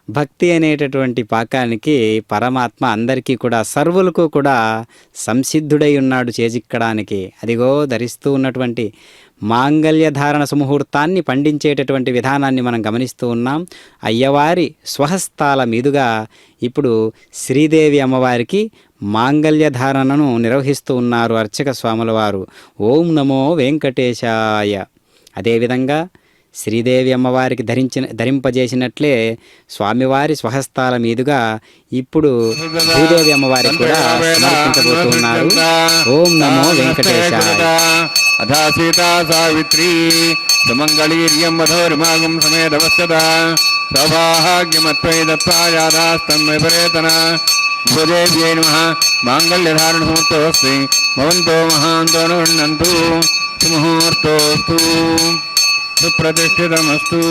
భక్తి అనేటటువంటి పాకానికి పరమాత్మ అందరికీ కూడా సర్వులకు కూడా సంసిద్ధుడై ఉన్నాడు చేజిక్కడానికి. అదిగో ధరిస్తూ ఉన్నటువంటి మాంగళ్య ధారణ సుముహూర్తాన్ని పండించేటటువంటి విధానాన్ని మనం గమనిస్తూ ఉన్నాం. అయ్యవారి స్వహస్తాల మీదుగా ఇప్పుడు శ్రీదేవి అమ్మవారికి మాంగళ్య ధారణను నిర్వహిస్తూ ఉన్నారు అర్చక స్వాముల వారు. ఓం నమో వెంకటేశాయ. అదేవిధంగా శ్రీదేవి అమ్మవారికి ధరింపజేసినట్లే స్వామివారి స్వహస్తాల మీదుగా ఇప్పుడు భూదేవి అమ్మవారికి కూడా సమర్పించబోతున్నారు. ఓం నమో వెంకటేశాయ. అథా సీతా సావిత్రీ సుమంగళీర్యం వధోర్మాగం సమేధవస్తదా సౌభాగ్యమత్వై దత్తాయాదాస్తం విపరేతన భూదేవ్యై నమః. మాంగళ్యధారణ ముహూర్తోస్తి భవంతో మహాంతో నుండంతు సుముహూర్తోస్తు సుప్రతిష్ఠితమస్తు.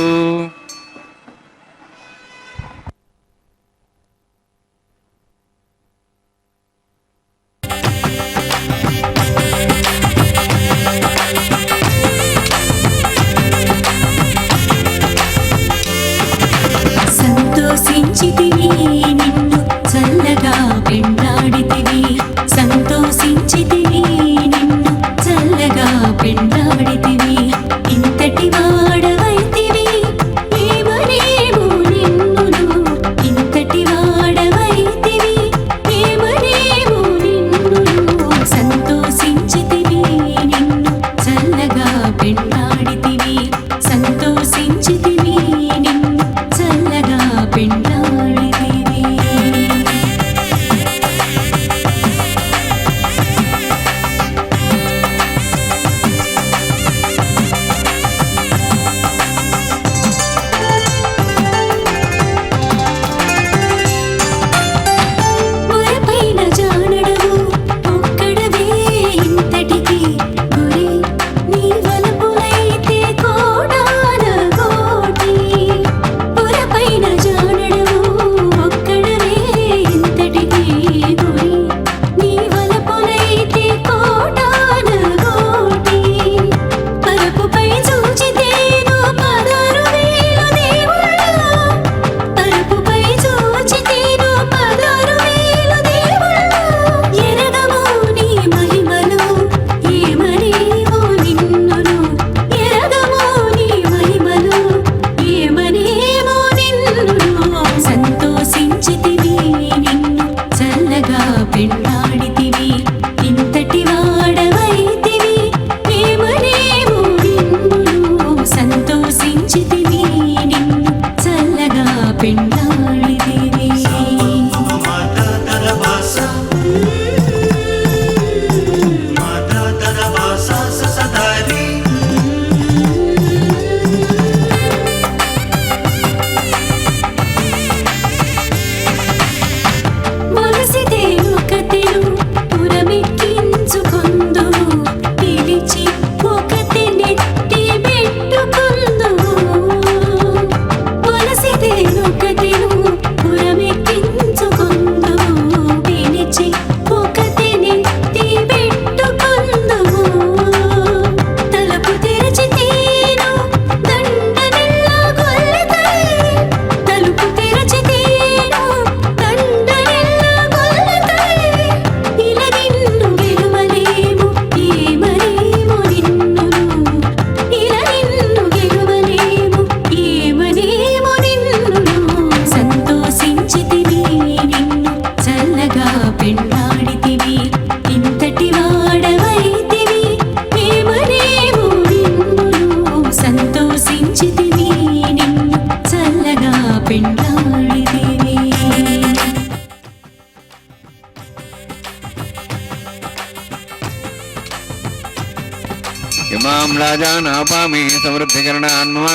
इमां राजानापामि समृद्धिकरणान् मम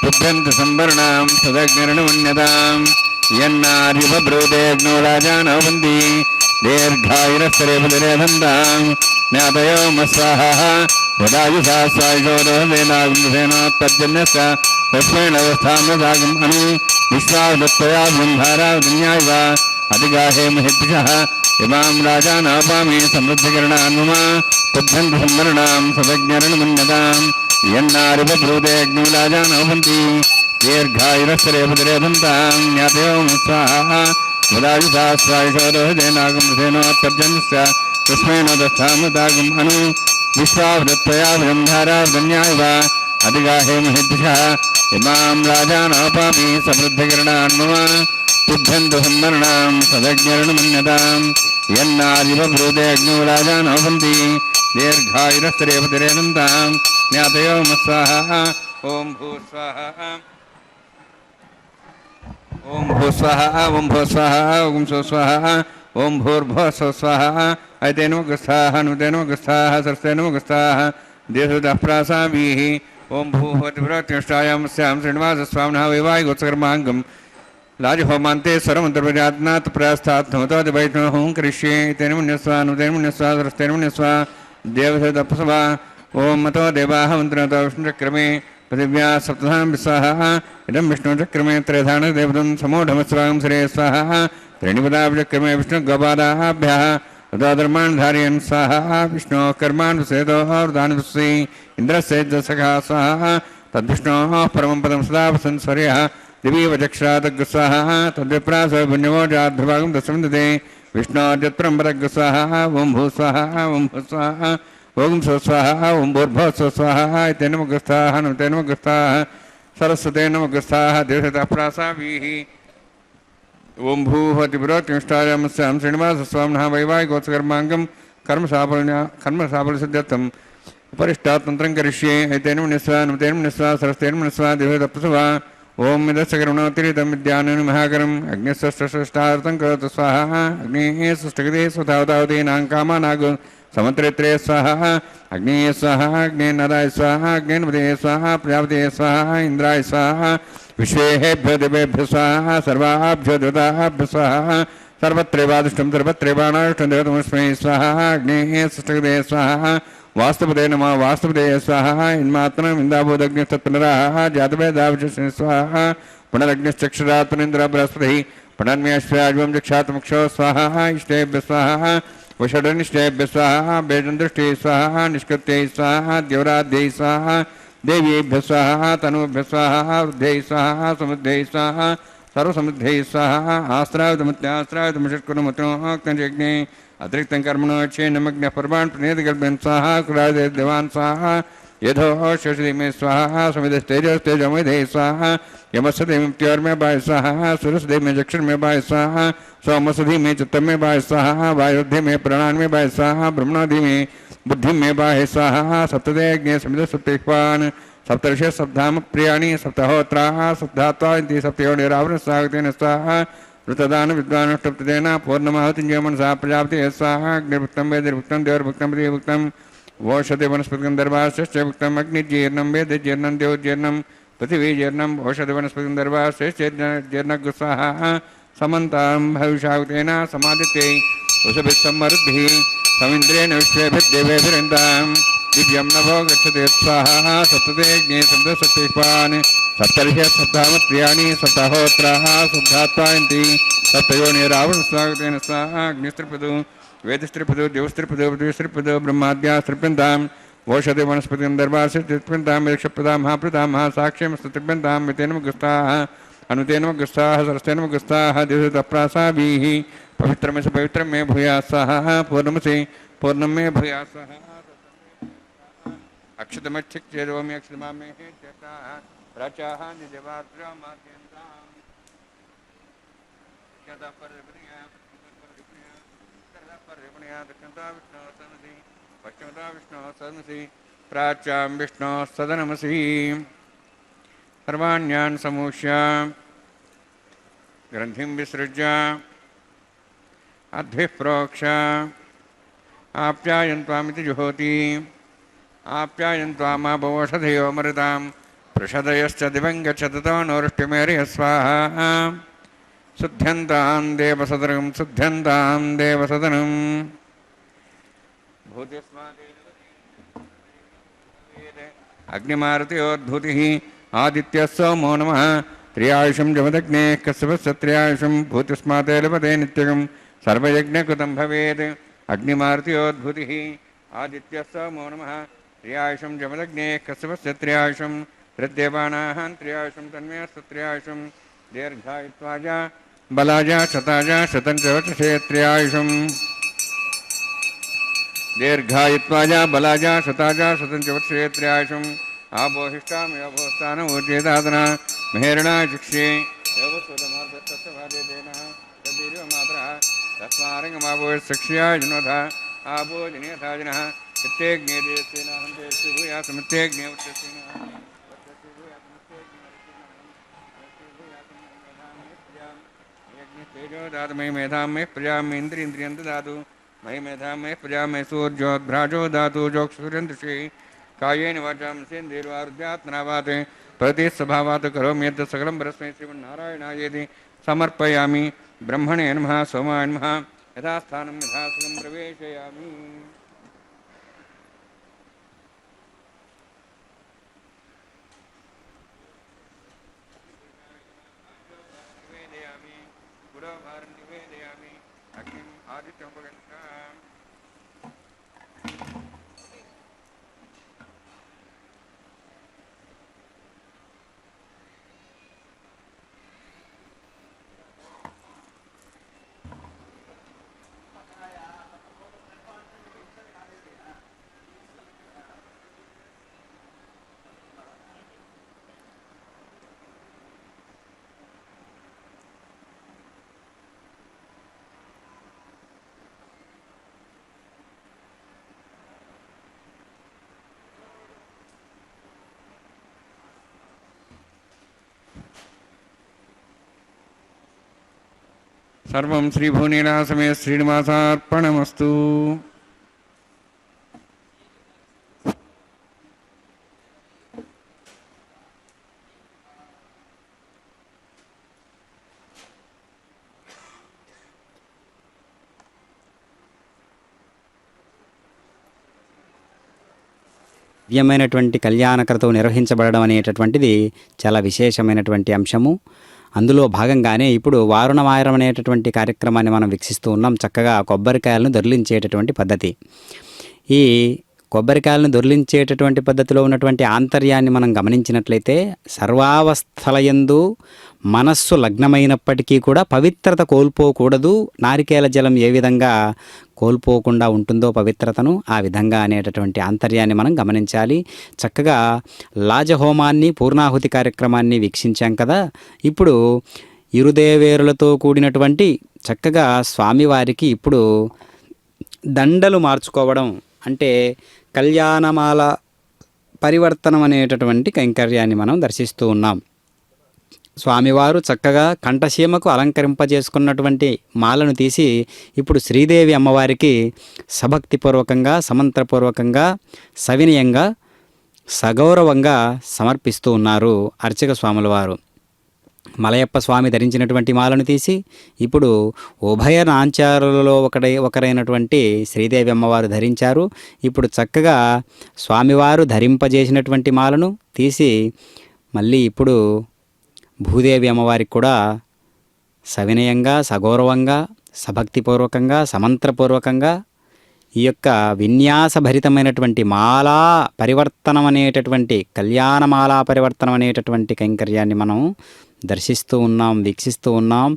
तुभ्यन्त संवरणां सदग्निर्णमन्यताम् यन्नार्युपब्रूतेऽग्नो राजानवन्ति दीर्घायुरस्तरे पुदरेधन्ताम् ज्ञातयो मस्वाहाः वदायुषा स्वायुषोदोहसेनाग्निसेनोत्तर्जन्यस्य तस्मैणवस्थाम्यसागम् अनु विश्वावदत्तया ब्रह्मारावदन्यायव अधिगाहे महिद्विषः इमां राजानापामि समृद्धिकरणान् मम तुभ्यन्त संवरणां सदज्ञर्णमन्यताम् यन्नार्युपब्रूतेऽग्नो राजानवन्ति दीर्घायुरस्तरे पुदरेधन्ताम् ज्ञातयो मस्वाहाः वदायुषा स्वायुषोदोहसेनाग्निसेनोत्तर्जन्यस्य तस्मै न दत्तामृतागम् अनु विश्वावदत्तया ब्रह्मारावदन्यायव अधिगाहे महिद्विषः इमां राजानापामि समृद्धिकरणान् मम तुभ्यन्त संवरणां सदज्ञर्णमन्यताम् यन्नार्युपब्रूतेऽग्नो राजानवन्ति दीर्घायुरस्तरे पुदरेधन्ताम् ज्ञातयो मस्वाहा ओं भूस्वाहा ओं भूस्वाहा ओं भूस्वाहा ओं स्वस्वाहा ओं भूर्भुवः स्वस्वाहा ऐतेनोगस्थाः नुतेनोगस्थाः सरस्तेनोगस्थाः देशतः प्रासाभिः ओं भूभवतिप्रत्यष्टायां स्यां श्रीनिवासस्वामिनः वैवाहिकोत्सकर्माङ्गं राजहोमान्ते स्वरमन्तर्प्रजातनात् प्रस्थात्मतोदिवैष्णवं करिष्ये तेन मुन्यस्वा नुतेन मुन्यस्वा सरस्तेन मुन्यस्वा देवतपस्वा ओं मतो देवाः मन्त्रतो विष्णुचक्रमे पृथिव्या सप्तधां विस्वाहा इदं विष्णुचक्रमे त्रयधानदेवतं समूढमस्वां श्रे स्वाहा त्रीणिपदाभिचक्रमे विष्णुगोपादाभ्यः तदोधर्मान् धारयन् स्वाहा विष्णोः कर्मान् विषेदोर्दानवस्वी इन्द्रस्य सखा स्वाहा तद्विष्णोः परमं पदं सदा संस्वर्यः दिवीवचक्षरातग्स्वाहा तद्विप्रासो पुण्यवोजाध्रुभागं दशमिन्दते विष्णोद्यत्परं पदग्स्वाहा ओं भूस्वाहा ओं भूस्वाहा ओं स्वस्वाहा ओं भूर्भुवः स्वस्वाहा इत्येन नमोगस्थाः नमते नमोगस्थाः सरस्वते नमोगस्थाः देवतः प्रासाभिः ओं भूभवतिपुरोत्तिष्ठायां स्यां श्रीनिवासस्वामिनः वैवाहिकोत्सकर्माङ्गं कर्मसाफल्यसिद्ध्यर्थम् उपरिष्टात् तन्त्रं करिष्ये एतेन मुनिस्वा नुतेन मुनिस्वा सरस्तेन मुनिस्वा देवतपस्वा ओं मिदस्य करुणोत्तिरितं विद्यानं महाकरम् अग्निस्वष्टार्थं करोतु स्वाहा अग्नेः सुष्ठगते स्वधावतावतीनां कामानाग समुद्रेत्रे स्वाहा अग्नेय स्वाहा अग्नेन्नदाय स्वाहा अग्नेन्पदे स्वाहा प्रजापते स्वाहा इंद्राय स्वाहा विश्वेभ्यो देवेभ्यो स्वाहा सर्वाभ्यो देवताभ्यो स्वाहा सर्वत्रैवादिष्टं सर्वत्रैवानादिष्टं देवतमस्मै स्वाहा अग्नेः सुष्ठगते स्वाहा वास्तुपदे नमः वास्तुपदे स्वाहा इन्मात्रम् इन्दाभूदग्निस्तत्पुनराः जातवेदावचस्मै स्वाहा पुनरग्निश्चक्षुरात्मनिन्द्र बृहस्पतिः पुनर्म्यश्वाज्वं जक्षात्मुक्षो स्वाहा इष्टेभ्य स्वाहा वषडनिष्ठेभ्य स्वाहा बेजन्दृष्टे स्वाहा निष्कृत्यै स्वाहा द्यौराध्यै स्वाहा देवीभ्य स्वाहा तनूभ्य स्वाहा वृद्ध्यै स्वाहा समुद्ध्यै स्वाहा सर्वसमुद्ध्यै स्वाहा आस्त्रायुधमुत्यास्त्रायुधमुषट्कुरुमुत्रोक्तञ्जज्ञे अतिरिक्तं कर्मणो क्षेन्नमग्नः पर्वान् प्रणेतकल्पयन् स्वाहा कुलादेवान् स्वाहा यथो शशिमे स्वाहा समिधस्तेजस्तेजोमेधे स्वाहा यमस्वधि में प्योर में बाय स्वाहा सुरसधि में जक्षर में बाय स्वाहा सोमसधि में चित्त में बाय स्वाहा वायुधि में प्राणान में बाय स्वाहा ब्रह्मणाधि में बुद्धि में बाय स्वाहा सप्तदे अग्नि समिध सप्तपान सप्तर्षि सप्ताम प्रियाणि सप्तहोत्राः सप्तात्वा इति सप्तयोनिरावृण स्वागतेन स्वाहा ऋतदान विद्वानुष्टप्तदेन पूर्णमाहुतिञ्जमनसा प्रजापति स्वाहा अग्निर्भुक्तं वेदिर्भुक्तं देवर्भुक्तं पतिभुक्तं ओषधि वनस्पतिं दर्भाश्च भुक्तं अग्निजीर्णं वेदजीर्णं देवजीर्णं पृथिवीजीर्णं ओषधि वनस्पतिं दर्भाश्चेर्णः स्वाहा समन्तां भविषावतेन समादित्यै वसुभिः समृद्धिः समिन्द्रेण विश्वेभिर्देवेभिरिन्दां दिव्यं नभो गच्छते स्वाहा सप्तदेज्ञे सप्तसप्तपान् सप्तर्षि सप्तामत्र्याणि सप्ताहोत्राः सप्तात्वायन्ति सप्तयोनिरावृण स्वागतेन स्वाहा अग्निस्त्रिपदो वेदस्त्रिपदो देवस्त्रिपदो पृथ्वीस्त्रिपदो ब्रह्माद्यास्त्रिप्यन्ताम् ओषधि वनस्पतिं दर्भाश्चेत्रिप्यन्तां यक्षप्रदां महाप्रदां महासाक्ष्यमस्त्रिप्यन्तां मितेनमगस्ताः अनुतेनमगस्ताः सरस्तेनमगस्ताः देवतप्रासाभिः पवित्रमसि पवित्रं मे भूयात् स्वाहा पूर्णमसि पूर्णं मे भूयात् स्वाहा अक्षतमच्छिक्षेदोमि अक्षतमामे चेताः प्राचाः निजवात्रमाद्यन्ताम् यदा पर्यवणया दक्षिणता विष्णोः सदनसि पश्चिमता विष्णोः सदनसि प्राच्यां विष्णोः सदनमसि सर्वाण्यान् समूष्य ग्रन्थिं विसृज्य अद्भिः प्रोक्ष आप्यायन्त्वामिति जुहोति ఆప్యాయంత్వామాపవోషధయో మరుతాం పృషదయశ్చ దివం గచ్చతతో నోరుష్టిమేరియ స్వాహా శుద్ధ్యంతాం దేవసదనం శుద్ధ్యంతాం దేవసదనం అగ్నిమారుతయోద్భూతి ఆదిత్య సోమో నమ త్రియాయుషం జమదగ్నే కశ్యపస్త్రియాయుషం భూతిస్మాతే లభతే నిత్యగం సర్వయజ్ఞకృతం భవేత్ అగ్నిమారుతయోద్భూతి ఆదిత్య సోమో నమ త్రియాయుషం జమదగ్నే కశ్యపస్త్రియాయుషం ప్రద్యపానాః త్రియాయుషం తన్మేస్తత్రియాయుషం దీర్ఘాయుత్వాజ బలాజ శతాజ శతం చ వచసే త్రియాయుషం దీర్ఘాయుత్వాజ బలాజ శతాజ శతం చ వచసే త్రియాయుషం ఆపోహిష్టామయోభోస్థాన ఊర్జేదాదన మహేరణా శిక్షే యోగస్వతమార్గస్తస్యభాదేన తదీర్ఘమాత్ర తస్మారంగమాభోశిక్ష్యా జనోధ ఆభోజనీయథాజిన ఇత్యేజ్ఞేదేశేనాహంతే భూయాసమిత్యేజ్ఞే ఉచ్యసేన तेजो दातु मयि मेधां मे प्रजा मे इंद्रियं ददातु मयि मेधां मे प्रजा मे सूर्योद्भ्राजो दातु जोक्षुरन्दुषे कायेन वाचां सेन्द्रियैर्वारुद्यात्मनावात् प्रतिस्वभावात् करोमि यद् सकलं परस्मै श्रीमन्नारायणायेति समर्पयामि ब्रह्मणे नमः सोमाय नमः यथास्थानं यथासुखं प्रवेशयामि सर्वं श्रीभुवनीलासमे श्रीनिवासार्पणमस्तु దివ్యమైనటువంటి కళ్యాణకృతం నిర్వహించబడడం అనేటటువంటిది చాలా విశేషమైనటువంటి అంశము. అందులో భాగంగానే ఇప్పుడు వారుణవారం అనేటటువంటి కార్యక్రమాన్ని మనం వీక్షిస్తూ ఉన్నాం. చక్కగా కొబ్బరికాయలను దొర్లించేటటువంటి పద్ధతి. ఈ కొబ్బరికాయలను దొర్లించేటటువంటి పద్ధతిలో ఉన్నటువంటి ఆంతర్యాన్ని మనం గమనించినట్లయితే సర్వావస్థలయందు మనస్సు లగ్నమైనప్పటికీ కూడా పవిత్రత కోల్పోకూడదు. నారికేల జలం ఏ విధంగా కోల్పోకుండా ఉంటుందో పవిత్రతను, ఆ విధంగా అనేటటువంటి ఆంతర్యాన్ని మనం గమనించాలి. చక్కగా లాజహోమాన్ని, పూర్ణాహుతి కార్యక్రమాన్ని వీక్షించాం కదా. ఇప్పుడు ఇరుదేవేరులతో కూడినటువంటి చక్కగా స్వామివారికి ఇప్పుడు దండలు మార్చుకోవడం అంటే కళ్యాణమాల పరివర్తనం అనేటటువంటి కైంకర్యాన్ని మనం దర్శిస్తూ ఉన్నాం. స్వామివారు చక్కగా కంఠసీమకు అలంకరింపజేసుకున్నటువంటి మాలను తీసి ఇప్పుడు శ్రీదేవి అమ్మవారికి సభక్తిపూర్వకంగా, సమంత్రపూర్వకంగా, సవినయంగా, సగౌరవంగా సమర్పిస్తూ ఉన్నారు అర్చక స్వాముల వారు. మలయప్ప స్వామి ధరించినటువంటి మాలను తీసి ఇప్పుడు ఉభయ నాంచారులలో ఒకరైనటువంటి శ్రీదేవి అమ్మవారు ధరించారు. ఇప్పుడు చక్కగా స్వామివారు ధరింపజేసినటువంటి మాలను తీసి మళ్ళీ ఇప్పుడు భూదేవి అమ్మవారికి కూడా సవినయంగా, సగౌరవంగా, సభక్తిపూర్వకంగా, సమంత్రపూర్వకంగా ఈ యొక్క విన్యాసభరితమైనటువంటి మాలా పరివర్తనం అనేటటువంటి కళ్యాణమాలా పరివర్తనం అనేటటువంటి కైంకర్యాన్ని మనం దర్శిస్తూ ఉన్నాం, వీక్షిస్తూ ఉన్నాం.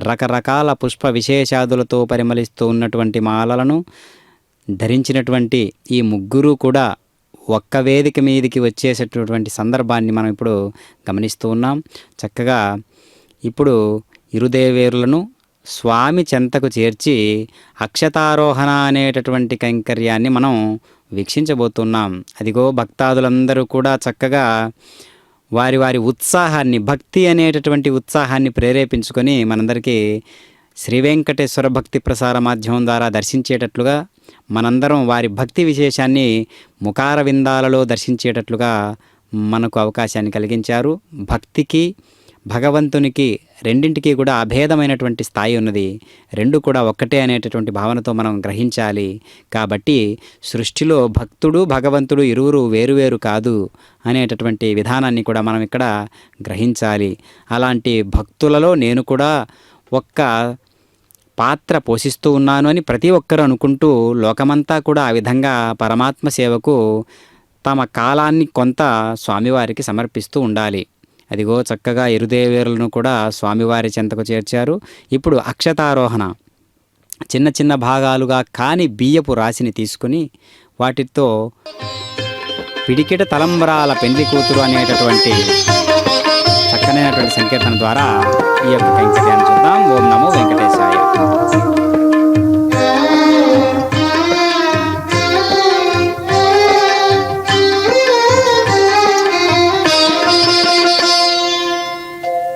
రకరకాల పుష్ప విశేషాదులతో పరిమళిస్తూ ఉన్నటువంటి మాలలను ధరించినటువంటి ఈ ముగ్గురు కూడా ఒక్క వేదిక మీదికి వచ్చేసేటటువంటి సందర్భాన్ని మనం ఇప్పుడు గమనిస్తూ ఉన్నాం. చక్కగా ఇప్పుడు ఇరుదేవేరులను స్వామి చెంతకు చేర్చి అక్షతారోహణ అనేటటువంటి కైంకర్యాన్ని మనం వీక్షించబోతున్నాం. అదిగో భక్తాదులందరూ కూడా చక్కగా వారి వారి ఉత్సాహాన్ని, భక్తి అనేటటువంటి ఉత్సాహాన్ని ప్రేరేపించుకొని మనందరికీ శ్రీ వెంకటేశ్వర భక్తి ప్రసార మాధ్యమం ద్వారా దర్శించేటట్లుగా మనందరం వారి భక్తి విశేషాన్ని ముఖార విందాలలో దర్శించేటట్లుగా మనకు అవకాశాన్ని కలిగించారు. భక్తికి భగవంతునికి రెండింటికి కూడా అభేదమైనటువంటి స్థాయి ఉన్నది. రెండు కూడా ఒక్కటే అనేటటువంటి భావనతో మనం గ్రహించాలి. కాబట్టి సృష్టిలో భక్తుడు భగవంతుడు ఇరువురు వేరువేరు కాదు అనేటటువంటి విధానాన్ని కూడా మనం ఇక్కడ గ్రహించాలి. అలాంటి భక్తులలో నేను కూడా ఒక్క పాత్ర పోషిస్తూ ఉన్నాను అని ప్రతి ఒక్కరూ అనుకుంటూ లోకమంతా కూడా ఆ విధంగా పరమాత్మ సేవకు తమ కాలాన్ని కొంత స్వామివారికి సమర్పిస్తూ ఉండాలి. అదిగో చక్కగా ఇరుదేవేరులను కూడా స్వామివారి చెంతకు చేర్చారు. ఇప్పుడు అక్షతారోహణ చిన్న చిన్న భాగాలుగా కాని బియ్యపు రాశిని తీసుకుని వాటితో పిడికిట తలంబ్రాల పెండ్లి కూతురు అనేటటువంటి చక్కనైనటువంటి సంకీర్తన ద్వారా ఈ యొక్క కైంకర్యాన్ని చూద్దాం. ఓం నమో వెంకటేశాయ.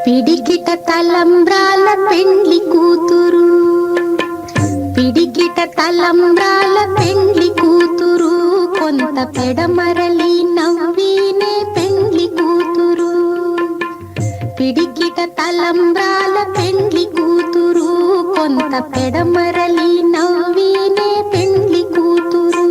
పిడికిట తలంబ్రాల పెండ్లి కూతురు, పిడికిట తలంబ్రాల పెండ్లి కూతురు, కొంత పెడమరలి నవ్వినే పెండ్లి కూతురు. పిడికిట తలంబ్రాల పెండ్లి కూతురు, కొంత పెడమరలి నవ్వినే పెండ్లి కూతురు.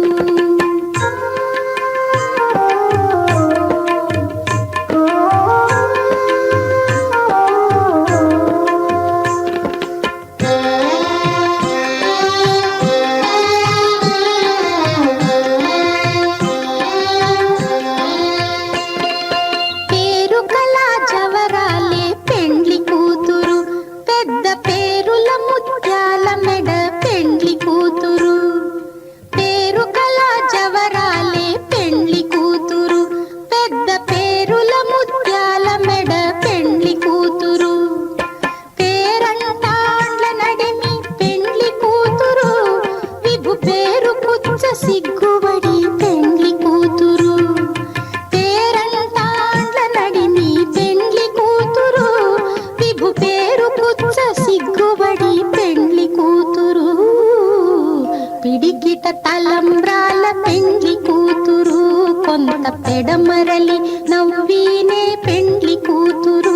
తలంబ్రాల పెండ్లి కూతురు, కొంత పెడమరలి నవ్వినే పెండ్లి కూతురు.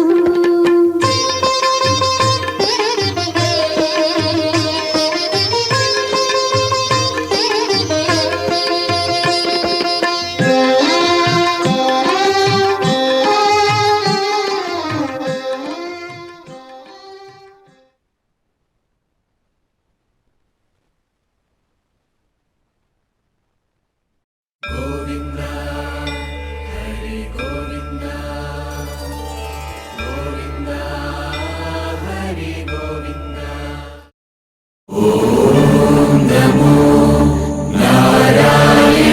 ఓం నమో నారాయణాయ.